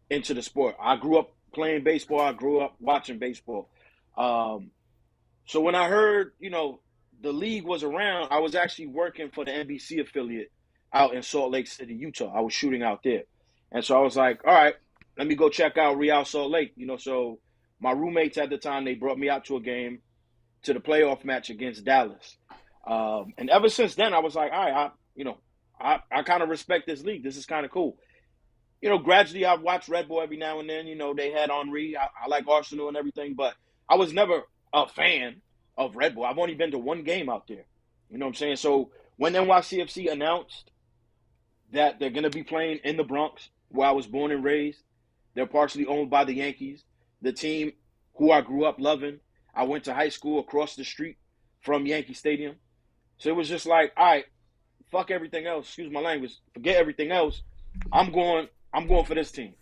into the sport. I grew up playing baseball. I grew up watching baseball. So when I heard, the league was around, I was actually working for the NBC affiliate out in Salt Lake City, Utah. I was shooting out there. And so I was like, all right, let me go check out Real Salt Lake. So my roommates at the time, they brought me out to a game, to the playoff match against Dallas. And ever since then, I was like, all right, I kind of respect this league. This is kind of cool. Gradually I've watched Red Bull every now and then. They had Henry. I like Arsenal and everything, but I was never a fan of Red Bull. I've only been to one game out there. You know what I'm saying? So when NYCFC announced that they're going to be playing in the Bronx, where I was born and raised, they're partially owned by the Yankees, the team who I grew up loving. I went to high school across the street from Yankee Stadium. So it was just like, all right, fuck everything else. Excuse my language. Forget everything else. I'm going for this team.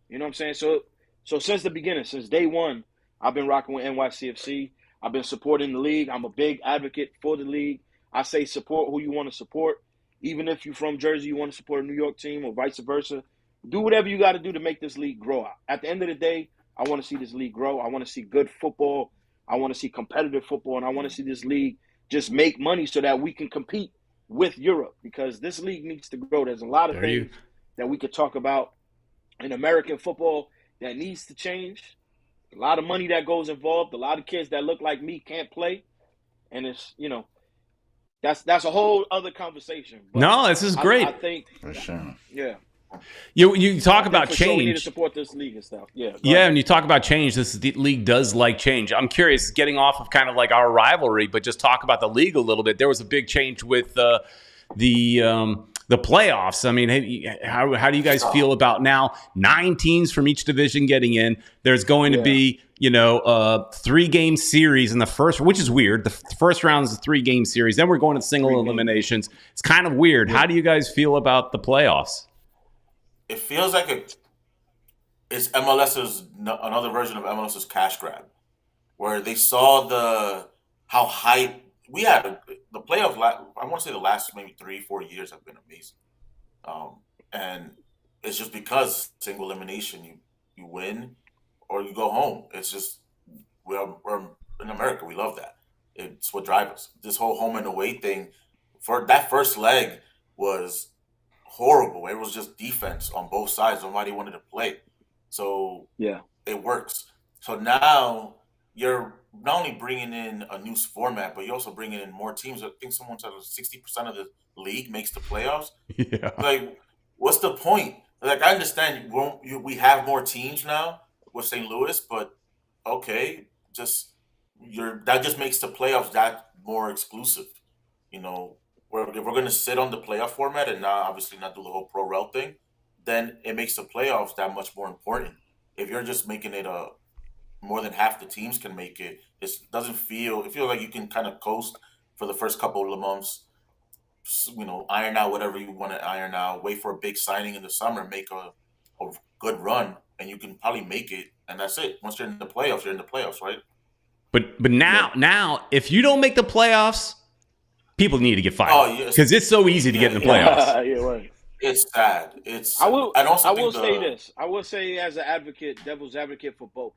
You know what I'm saying? So since the beginning, since day one, I've been rocking with NYCFC. I've been supporting the league. I'm a big advocate for the league. I say support who you want to support. Even if you're from Jersey, you want to support a New York team or vice versa. Do whatever you got to do to make this league grow. At the end of the day, I want to see this league grow. I want to see good football. I want to see competitive football. And I want to see this league just make money so that we can compete with Europe, because this league needs to grow. There's a lot of things that we could talk about in American football that needs to change. A lot of money that goes involved. A lot of kids that look like me can't play. And it's, that's a whole other conversation. But no, this is great. I think, for sure. Yeah. You talk about change. Sure we need to support this league and stuff. Yeah. And you talk about change. This league does like change. I'm curious, getting off of kind of like our rivalry, but just talk about the league a little bit. There was a big change with the playoffs. I mean, how do you guys feel about now 9 teams from each division getting in? There's going to be, a 3-game series in the first, which is weird. The first round is a 3-game series. Then we're going to single eliminations. It's kind of weird. How do you guys feel about the playoffs? It feels like it's another version of MLS's cash grab, where they saw how hype we had the playoffs. I want to say the last maybe 3-4 years have been amazing, and it's just because single elimination, you win or you go home. It's just we're in America. We love that. It's what drives us. This whole home and away thing for that first leg was horrible. It was just defense on both sides. Nobody wanted to play. So it works. So now you're not only bringing in a new format, but you're also bringing in more teams. I think someone said 60% of the league makes the playoffs. Yeah. Like, what's the point? Like, I understand we have more teams now with St. Louis, but okay, that just makes the playoffs that more exclusive. If we're going to sit on the playoff format and not obviously not do the whole pro rel thing, then it makes the playoffs that much more important. if you're just making it more than half the teams can make it, it feels like you can kind of coast for the first couple of months, iron out whatever you want to iron out, wait for a big signing in the summer, make a good run, and you can probably make it, and that's it. Once you're in the playoffs, you're in the playoffs, right? But now, if you don't make the playoffs, people need to get fired because it's so easy to get in the playoffs. Yeah, right. It's sad. I will say this. I will say as an advocate, devil's advocate for both.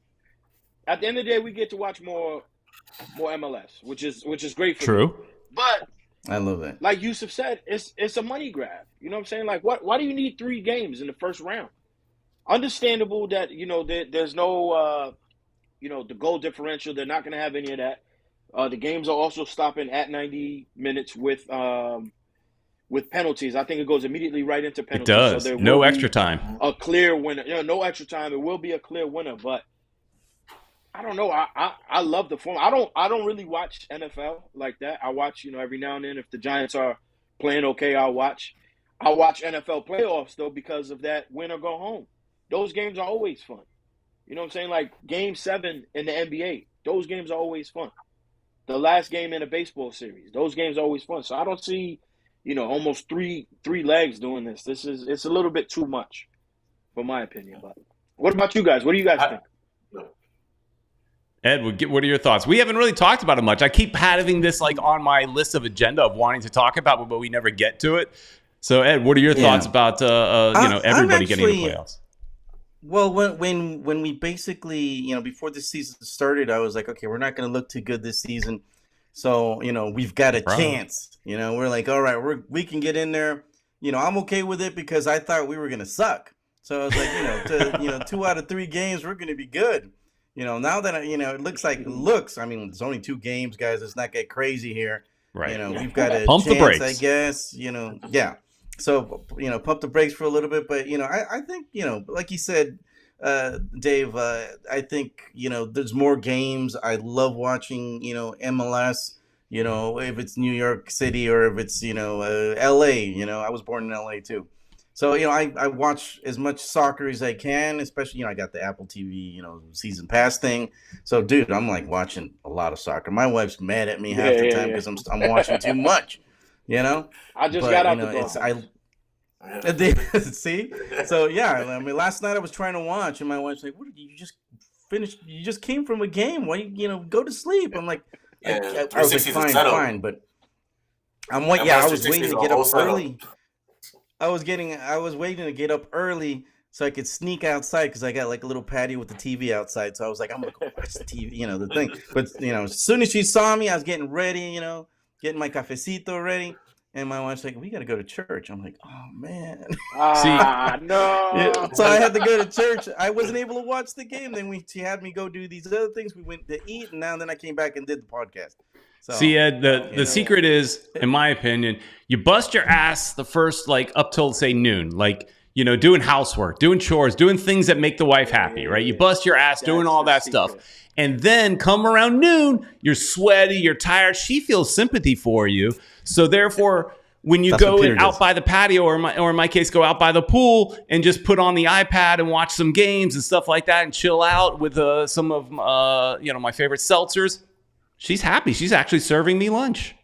At the end of the day, we get to watch more MLS, which is great for True. me. But I love that. Like Yusuf said, it's a money grab. You know what I'm saying? Like, why do you need 3 games in the first round? Understandable that there's no the goal differential. They're not going to have any of that. The games are also stopping at 90 minutes with penalties. I think it goes immediately right into penalties. It does. So no extra time. A clear winner. No extra time. It will be a clear winner, but I don't know. I love the form. I don't really watch NFL like that. I watch, every now and then if the Giants are playing okay, I'll watch. I watch NFL playoffs though because of that win or go home. Those games are always fun. You know what I'm saying? Like Game 7 in the NBA, those games are always fun. The last game in a baseball series, those games are always fun. So I don't see, almost three legs doing this. It's a little bit too much, for my opinion. But what about you guys? What do you guys think? Ed, what are your thoughts? We haven't really talked about it much. I keep having this on my list of agenda of wanting to talk about, but we never get to it. So, Ed, what are your thoughts about everybody getting in the playoffs? Well, when we basically, before the season started, I was like, okay, we're not going to look too good this season. So, we've got a chance. We're like, all right, we can get in there. I'm okay with it because I thought we were going to suck. So I was like, 2 out of 3 games, we're going to be good. Now that, it looks, I mean, it's only 2 games, guys. Let's not get crazy here. Right. We've got a pump chance, the brakes, I guess, yeah. So, pump the brakes for a little bit. But, I think, like you said, Dave, I think, there's more games. I love watching, MLS, if it's New York City or if it's, LA, I was born in LA too. So, I watch as much soccer as I can, especially, I got the Apple TV, season pass thing. So, dude, I'm like watching a lot of soccer. My wife's mad at me half the time because I'm watching too much, I just got out the door. See? So, yeah, I mean, last night I was trying to watch, and my wife's like, what did you just finished? You just came from a game. Why, go to sleep? I'm like, I was like, fine. But I was waiting to get up early. I was waiting to get up early so I could sneak outside because I got like a little patio with the TV outside. So I was like, I'm gonna go watch the TV, the thing. But as soon as she saw me, I was getting ready, getting my cafecito ready, and my wife's like, we gotta go to church. I'm like, oh man. No. Yeah, so I had to go to church. I wasn't able to watch the game. Then she had me go do these other things. We went to eat, and then I came back and did the podcast. So, see, Ed, the secret is, in my opinion, you bust your ass the first, up till, say, noon. Doing housework, doing chores, doing things that make the wife happy, right? You bust your ass doing all that stuff. And then come around noon, you're sweaty, you're tired. She feels sympathy for you. So therefore, when you go out by the patio or in my case, go out by the pool and just put on the iPad and watch some games and stuff like that and chill out with some of, my favorite seltzers, she's happy. She's actually serving me lunch.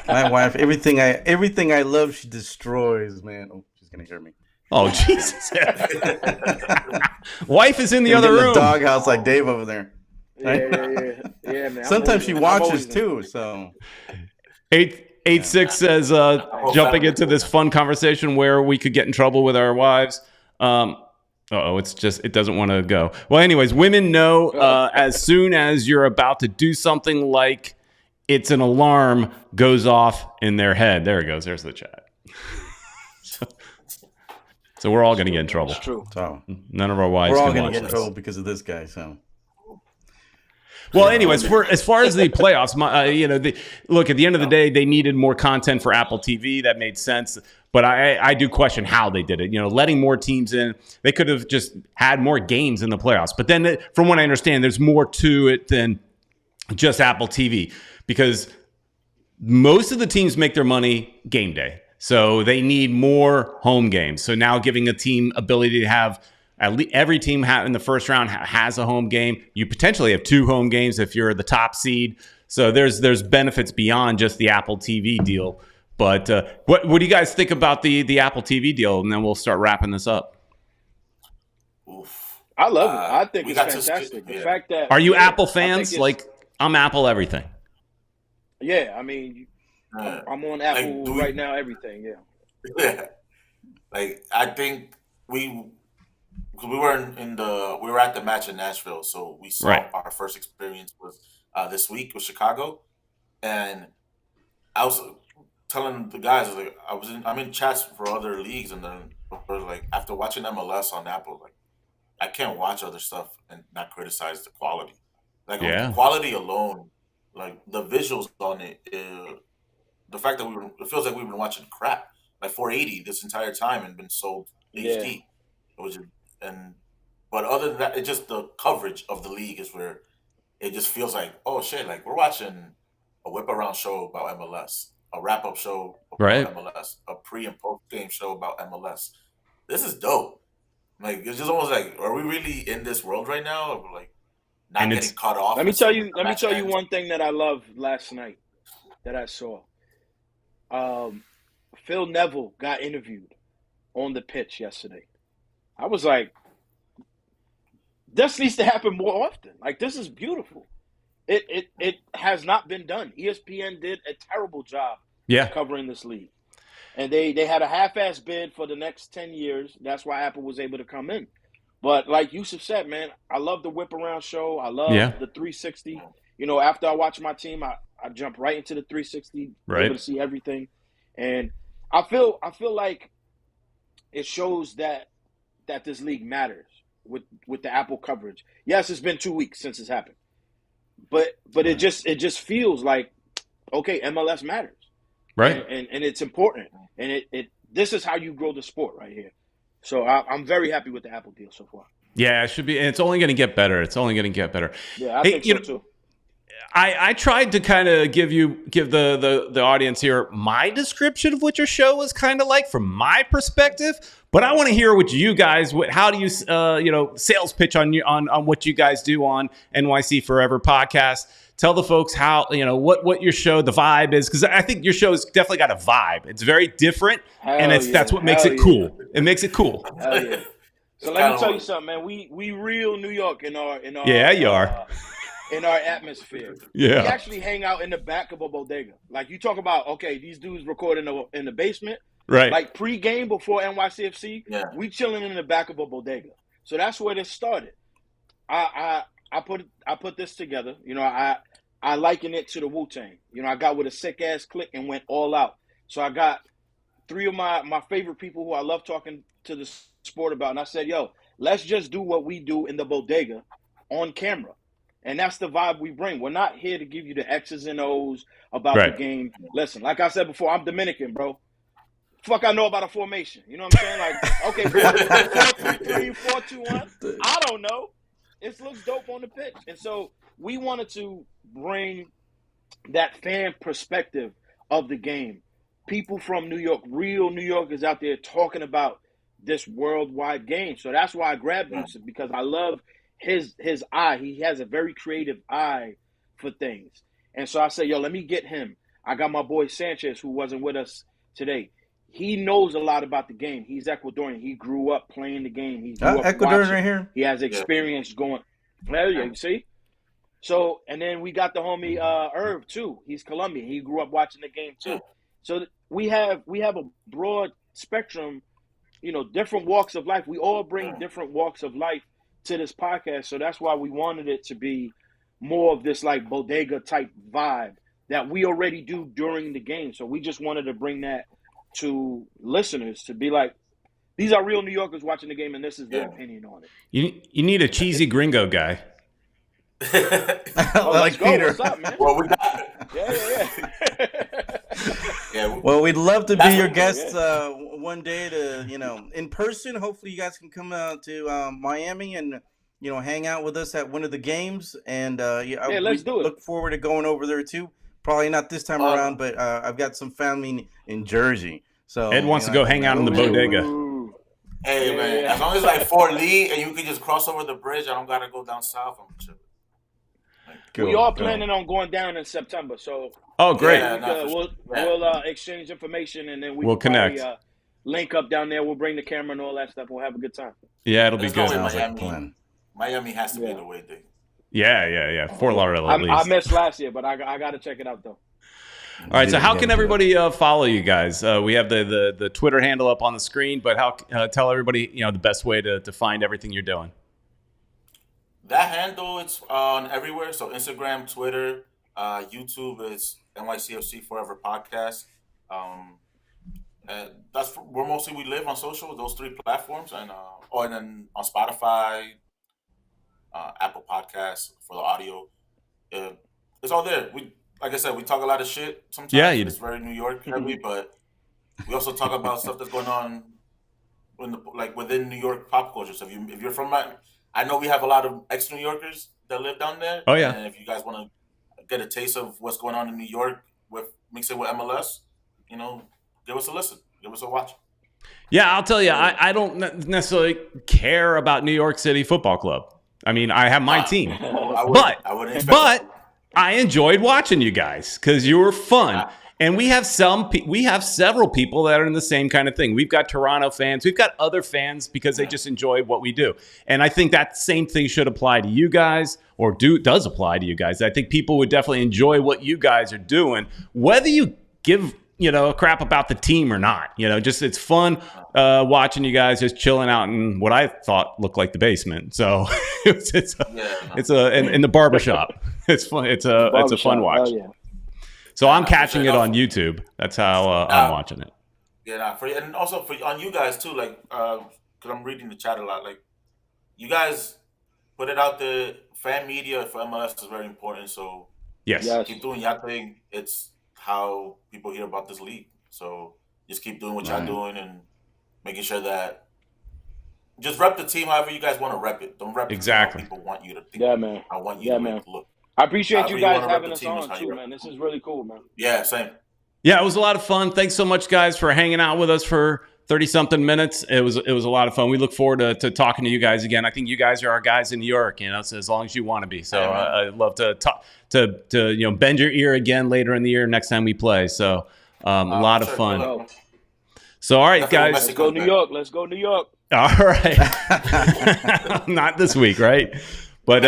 My wife, everything I love, she destroys, man. Oh, she's going to hear me. Oh, Jesus. Wife is in the other room. The doghouse like Dave over there. Yeah, man. Sometimes she watches too, so. 886 says, jumping into this fun conversation where we could get in trouble with our wives. It doesn't want to go. Well, anyways, women know as soon as you're about to do something like it's an alarm goes off in their head. There it goes. There's the chat. So we're all going to get in trouble. It's true. So none of our wives we're all can going watch to get in this. trouble because of this guy. So. Well, anyways, as far as the playoffs, look, at the end of the day, they needed more content for Apple TV. That made sense. But I do question how they did it. Letting more teams in, they could have just had more games in the playoffs. But then, from what I understand, there's more to it than just Apple TV because most of the teams make their money game day. So they need more home games. So now giving a team ability to have every team in the first round has a home game. You potentially have 2 home games if you're the top seed. So there's benefits beyond just the Apple TV deal. But what do you guys think about the Apple TV deal? And then we'll start wrapping this up. Oof. I love it. I think we it's got to fantastic. skip- The fact that Are you yeah, Apple I think fans? it's- Like, I'm Apple everything. yeah, I mean, I'm on Apple do we- right now. Everything, yeah. Yeah. Like, I think we were we were at the match in Nashville, so we saw Right. our first experience was this week with Chicago, and I was telling the guys, like, I'm in chats for other leagues, and then like after watching MLS on Apple, like I can't watch other stuff and not criticize the quality. Like Yeah. the quality alone, like the visuals on it, the fact that it feels like we've been watching crap, like 480 this entire time and been sold HD. It was but other than that, it's just the coverage of the league is where it just feels like, oh shit, like we're watching a whip around show about MLS, a wrap up show about Right. MLS, a pre and post game show about MLS. This is dope. Like it's just almost like, are we really in this world right now? Of like not And getting cut off. Let me as tell soon you. as the Let me match tell you ends? one thing that I loved last night that I saw. Phil Neville got interviewed on the pitch yesterday. I was like, this needs to happen more often. Like this is beautiful. It has not been done. ESPN did a terrible job Yeah. covering this league, and they had a half-ass bid for the next 10 years. That's why Apple was able to come in. But like Yusuf said, man, I love the whip around show. I love the 360. You know, after I watch my team, I jump right into the 360, Right. able to see everything, and I feel like it shows that this league matters with the Apple coverage. Yes, it's been 2 weeks since it's happened, but it just feels like, okay, MLS matters, Right. and it's important, and it this is how you grow the sport right here. So I'm very happy with the Apple deal so far. Yeah, it should be. And it's only going to get better. It's only going to get better. Yeah, I Hey, think you so know, too. I tried to kind of give the audience here my description of what your show was kind of like from my perspective, but I want to hear what you guys. How do you sales pitch on what you guys do on NYC Forever Podcast? Tell the folks how what your show, the vibe is, because I think your show has definitely got a vibe. It's very different, and that's what makes it cool. It makes it cool. Hell yeah. So let me tell you something, man. We real New York in our Yeah, you are. In our atmosphere. Yeah. We actually hang out in the back of a bodega. Like you talk about, okay, these dudes record in the basement. Right. Like pre-game before NYCFC, we chilling in the back of a bodega. So that's where this started. I put this together. You know, I liken it to the Wu-Tang. You know, I got with a sick ass clique and went all out. So I got 3 of my favorite people who I love talking to the sport about, and I said, yo, let's just do what we do in the bodega on camera. And that's the vibe we bring. We're not here to give you the X's and O's about the game. Listen, like I said before, I'm Dominican, bro. Fuck, I know about a formation. You know what I'm saying? Like, okay, 4-3-3, 4-2-1. I don't know. It looks dope on the pitch. And so we wanted to bring that fan perspective of the game. People from New York, real New Yorkers out there talking about this worldwide game. So that's why I grabbed Yusuf, because I love his eye. He has a very creative eye for things. And so I said, yo, let me get him. I got my boy Sanchez, who wasn't with us today. He knows a lot about the game. He's Ecuadorian. He grew up playing the game. He grew up Ecuadorian watching. right here. He has experience going. Hell yeah, you see? So, and then we got the homie Irv, too. He's Colombian. He grew up watching the game, too. So we have a broad spectrum, different walks of life. We all bring different walks of life to this podcast. So that's why we wanted it to be more of this like bodega type vibe that we already do during the game. So we just wanted to bring that to listeners to be like, these are real New Yorkers watching the game, and this is their opinion on it. You need a cheesy gringo guy. Like Peter. What's up, man? Well, we got Yeah. Well, we'd love to be That's your what- guests one day to, in person. Hopefully you guys can come out to Miami and, hang out with us at one of the games. And let's do it. Look forward to going over there too. Probably not this time around, but I've got some family in Jersey. So Ed wants to go hang out in the bodega. Ooh. Hey, man, as long as like Fort Lee and you can just cross over the bridge, I don't got to go down south. I'm chilling. We are planning on going down in September, so Oh, great. We'll exchange information, and then we'll connect. Probably, link up down there. We'll bring the camera and all that stuff. We'll have a good time. Yeah, it'll be good. Miami has to be the way they. Yeah. Fort Lauderdale at least. I missed last year, but I got to check it out though. All right, so how can everybody follow you guys? We have the Twitter handle up on the screen, but how tell everybody the best way to find everything you're doing. That handle, it's on everywhere. So Instagram, Twitter, YouTube is NYCFC Forever Podcast. And that's where mostly we live on social, those 3 platforms, and then on Spotify, Apple Podcasts for the audio. It's all there. Like I said, we talk a lot of shit sometimes. Yeah, it's very New York heavy, but we also talk about stuff that's going on within New York pop culture. So if you're from I know we have a lot of ex-New Yorkers that live down there. Oh, yeah. And if you guys want to get a taste of what's going on in New York, mix it with MLS, give us a listen. Give us a watch. Yeah, I'll tell you, I don't necessarily care about New York City Football Club. I mean, I have my team. But I enjoyed watching you guys because you were fun. And we have several people that are in the same kind of thing. We've got Toronto fans. We've got other fans because they just enjoy what we do. And I think that same thing should apply to you guys, or does apply to you guys. I think people would definitely enjoy what you guys are doing, whether you give a crap about the team or not. Just it's fun watching you guys just chilling out in what I thought looked like the basement. So it's in the barbershop. It's fun. It's a fun watch. Oh, yeah. So I'm catching it on YouTube. That's how I'm watching it. Yeah, and also on you guys too. Like, because I'm reading the chat a lot. Like, you guys put it out there. Fan media for MLS is very important. So yes, keep doing your thing. It's how people hear about this league. So just keep doing what y'all doing and making sure that just rep the team however you guys want to rep it. Don't rep it how people want you to think. Yeah, man. I want you to make it look. I appreciate you guys having us on too, man. This is really cool, man. Yeah, same. Yeah, it was a lot of fun. Thanks so much, guys, for hanging out with us for 30-something minutes. It was a lot of fun. We look forward to talking to you guys again. I think you guys are our guys in New York, so as long as you want to be. So I'd love to talk to bend your ear again later in the year next time we play. So a lot of fun. So all right, guys, let's go New York. Let's go New York. All right, not this week, right? But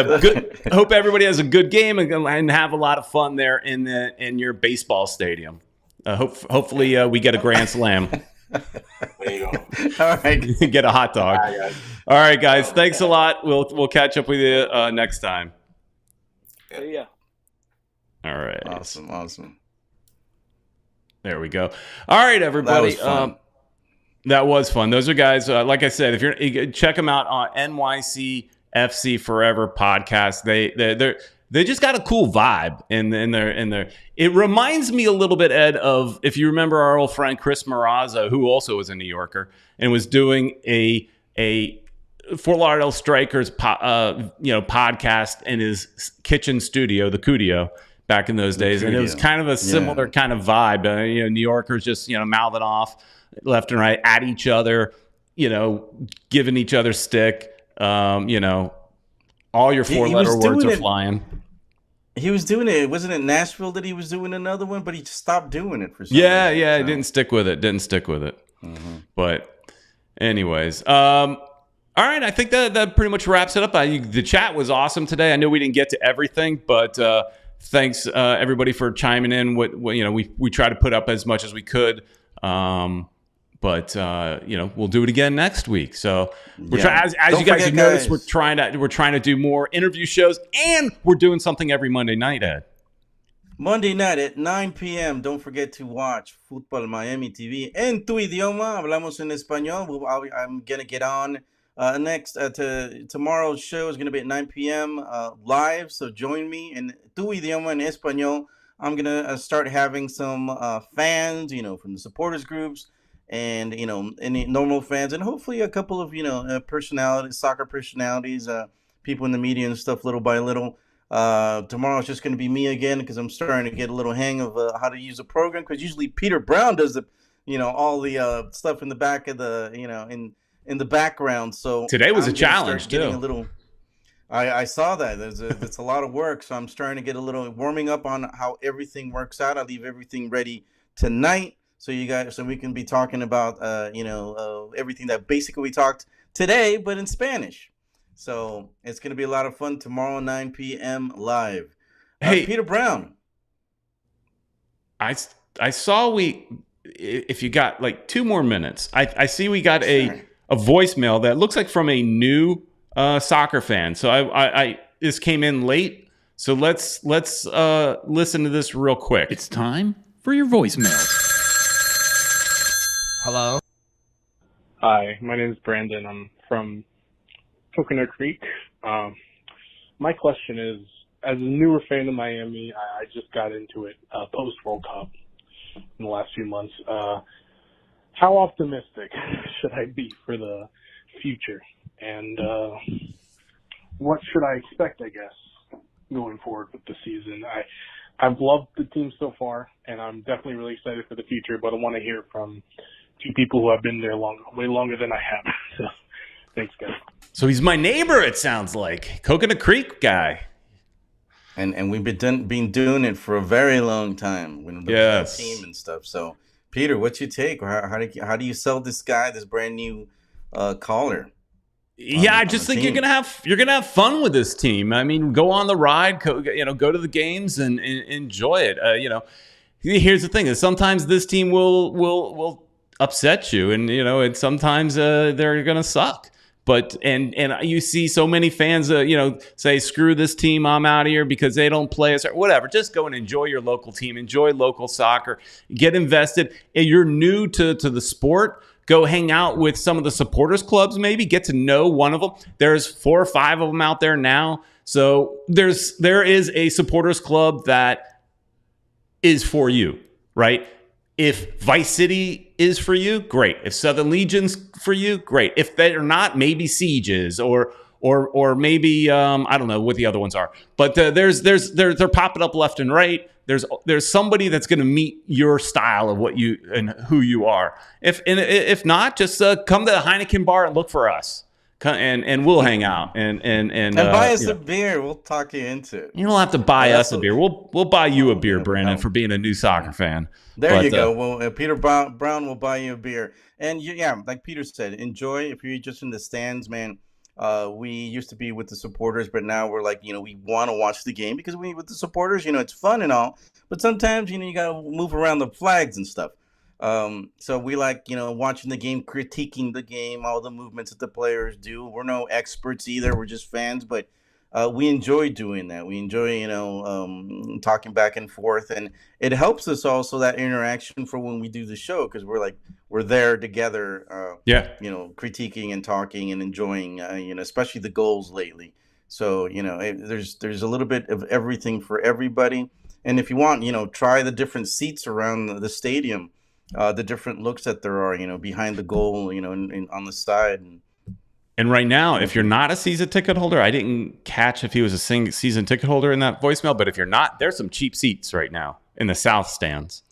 hope everybody has a good game and have a lot of fun there in your baseball stadium. Hopefully we get a grand slam. There you go. All right, get a hot dog. All right, guys. Thanks a lot. We'll catch up with you next time. Yeah. All right. Awesome. There we go. All right, everybody. That was fun. Those are guys. Like I said, if you check them out on NYCFC Forever Podcast. They just got a cool vibe in their. It reminds me a little bit, Ed, of if you remember our old friend Chris Marazza, who also was a New Yorker and was doing a Fort Lauderdale Strikers podcast in his kitchen studio, the Cudio, back in those days, and it was kind of a similar kind of vibe. New Yorkers just mouthing off left and right at each other, giving each other stick. All your 4-letter words are flying. He was doing it. Wasn't it Nashville that he was doing another one? But he stopped doing it for some reason. Yeah, he didn't stick with it. Mm-hmm. But anyways, all right. I think that pretty much wraps it up. The chat was awesome today. I know we didn't get to everything, but thanks everybody for chiming in. We try to put up as much as we could. But we'll do it again next week. So we're trying, as you guys have noticed, we're trying to do more interview shows, and we're doing something every Monday night, Ed. Monday night at 9 p.m. Don't forget to watch Fútbol Miami TV en tu idioma. Hablamos en español. I'm gonna get on next tomorrow's show is gonna be at 9 p.m. Live. So join me in tu idioma en español. I'm gonna start having some fans, from the supporters groups. And any normal fans, and hopefully a couple of personalities, soccer personalities, people in the media and stuff, little by little. Tomorrow it's just going to be me again because I'm starting to get a little hang of how to use a program. Because usually Peter Brown does the all the stuff in the back of the in the background. So today was I'm a gonna challenge start getting too. a little. I saw that. It's a lot of work, so I'm starting to get a little warming up on how everything works out. I leave everything ready tonight, so we can be talking about everything that basically we talked today, but in Spanish. So it's gonna be a lot of fun tomorrow, 9 p.m. live. Hey, Peter Brown. I saw if you got like 2 more minutes, I see we got a voicemail that looks like from a new soccer fan. So I this came in late. So let's listen to this real quick. It's time for your voicemail. Hello. Hi, my name is Brandon. I'm from Coconut Creek. My question is, as a newer fan of Miami, I just got into it post World Cup in the last few months. How optimistic should I be for the future? And what should I expect, I guess, going forward with the season? I've loved the team so far, and I'm definitely really excited for the future, but I want to hear from 2 people who have been there way longer than I have. So, thanks, guys. So he's my neighbor, it sounds like. Coconut Creek guy. And we've been doing it for a very long time. When the team and stuff. So, Peter, what's your take? How do you sell this guy, this brand new caller? I just think you're gonna have fun with this team. I mean, go on the ride, go to the games and enjoy it. Here's the thing: is sometimes this team will upset you, and sometimes they're gonna suck. But and you see so many fans, say, screw this team, I'm out of here because they don't play us or whatever. Just go and enjoy your local team, enjoy local soccer, get invested. If you're new to the sport, go hang out with some of the supporters clubs, maybe get to know one of them. There's 4 or 5 of them out there now. So there is a supporters club that is for you, right? If Vice City is for you, great. If Southern Legion's for you, great. If they're not, maybe Sieges or maybe I don't know what the other ones are. But they're popping up left and right. There's somebody that's going to meet your style of what you and who you are. If not, just come to the Heineken bar and look for us. And we'll hang out and buy us a beer. We'll talk you into it. You don't have to buy us a beer. We'll buy you a beer, Brandon, for being a new soccer fan. You go. Well, Peter Brown will buy you a beer. And like Peter said, enjoy. If you're just in the stands, man. We used to be with the supporters, but now we're like, we want to watch the game because with the supporters, it's fun and all. But sometimes, you got to move around the flags and stuff. So we like, watching the game, critiquing the game, all the movements that the players do. We're no experts either. We're just fans, but we enjoy doing that. We enjoy, talking back and forth, and it helps us also that interaction for when we do the show because we're there together. Critiquing and talking and enjoying, especially the goals lately. So there's a little bit of everything for everybody, and if you want, try the different seats around the stadium. The different looks that there are, behind the goal, and on the side. And right now, if you're not a season ticket holder, I didn't catch if he was a season ticket holder in that voicemail, but if you're not, there's some cheap seats right now in the south stands.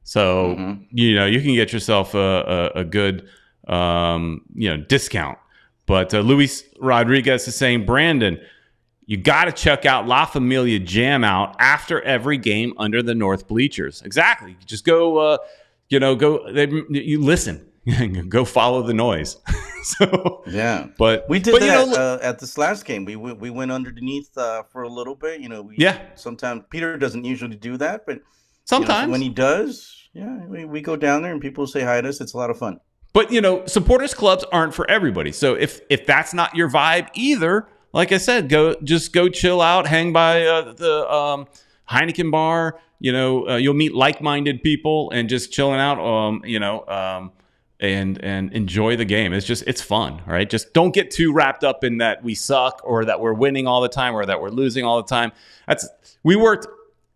So, you can get yourself a good, discount. But Luis Rodriguez is saying, Brandon, you got to check out La Familia Jam out after every game under the north bleachers. Exactly. Just go... you listen, go follow the noise. But we did that at this last game. We went underneath for a little bit. Sometimes Peter doesn't usually do that, but sometimes when he does, we go down there and people say hi to us. It's a lot of fun. But supporters clubs aren't for everybody. So if that's not your vibe either, like I said, go chill out, hang by the Heineken bar. You'll meet like-minded people and just chilling out, and enjoy the game. It's fun, right? Just don't get too wrapped up in that we suck or that we're winning all the time or that we're losing all the time. We worked,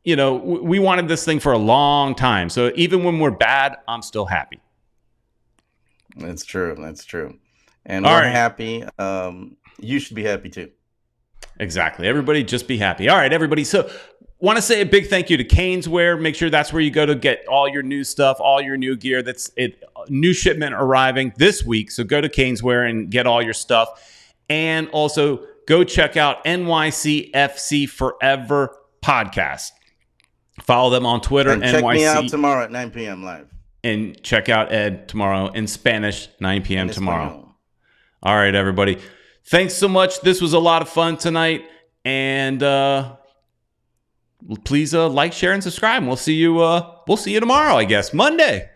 we wanted this thing for a long time. So even when we're bad, I'm still happy. That's true. And we're happy. You should be happy too. Exactly. Everybody just be happy. All right, everybody. So Want to say a big thank you to Caneswear. Make sure that's where you go to get all your new stuff, all your new gear. That's it. New shipment arriving this week. So go to Caneswear and get all your stuff. And also go check out NYCFC Forever Podcast. Follow them on Twitter. And check me out tomorrow at 9 p.m. live. And check out Ed tomorrow in Spanish, 9 p.m. tomorrow. All right, everybody. Thanks so much. This was a lot of fun tonight. And please like, share, and subscribe. And we'll see you tomorrow, I guess. Monday.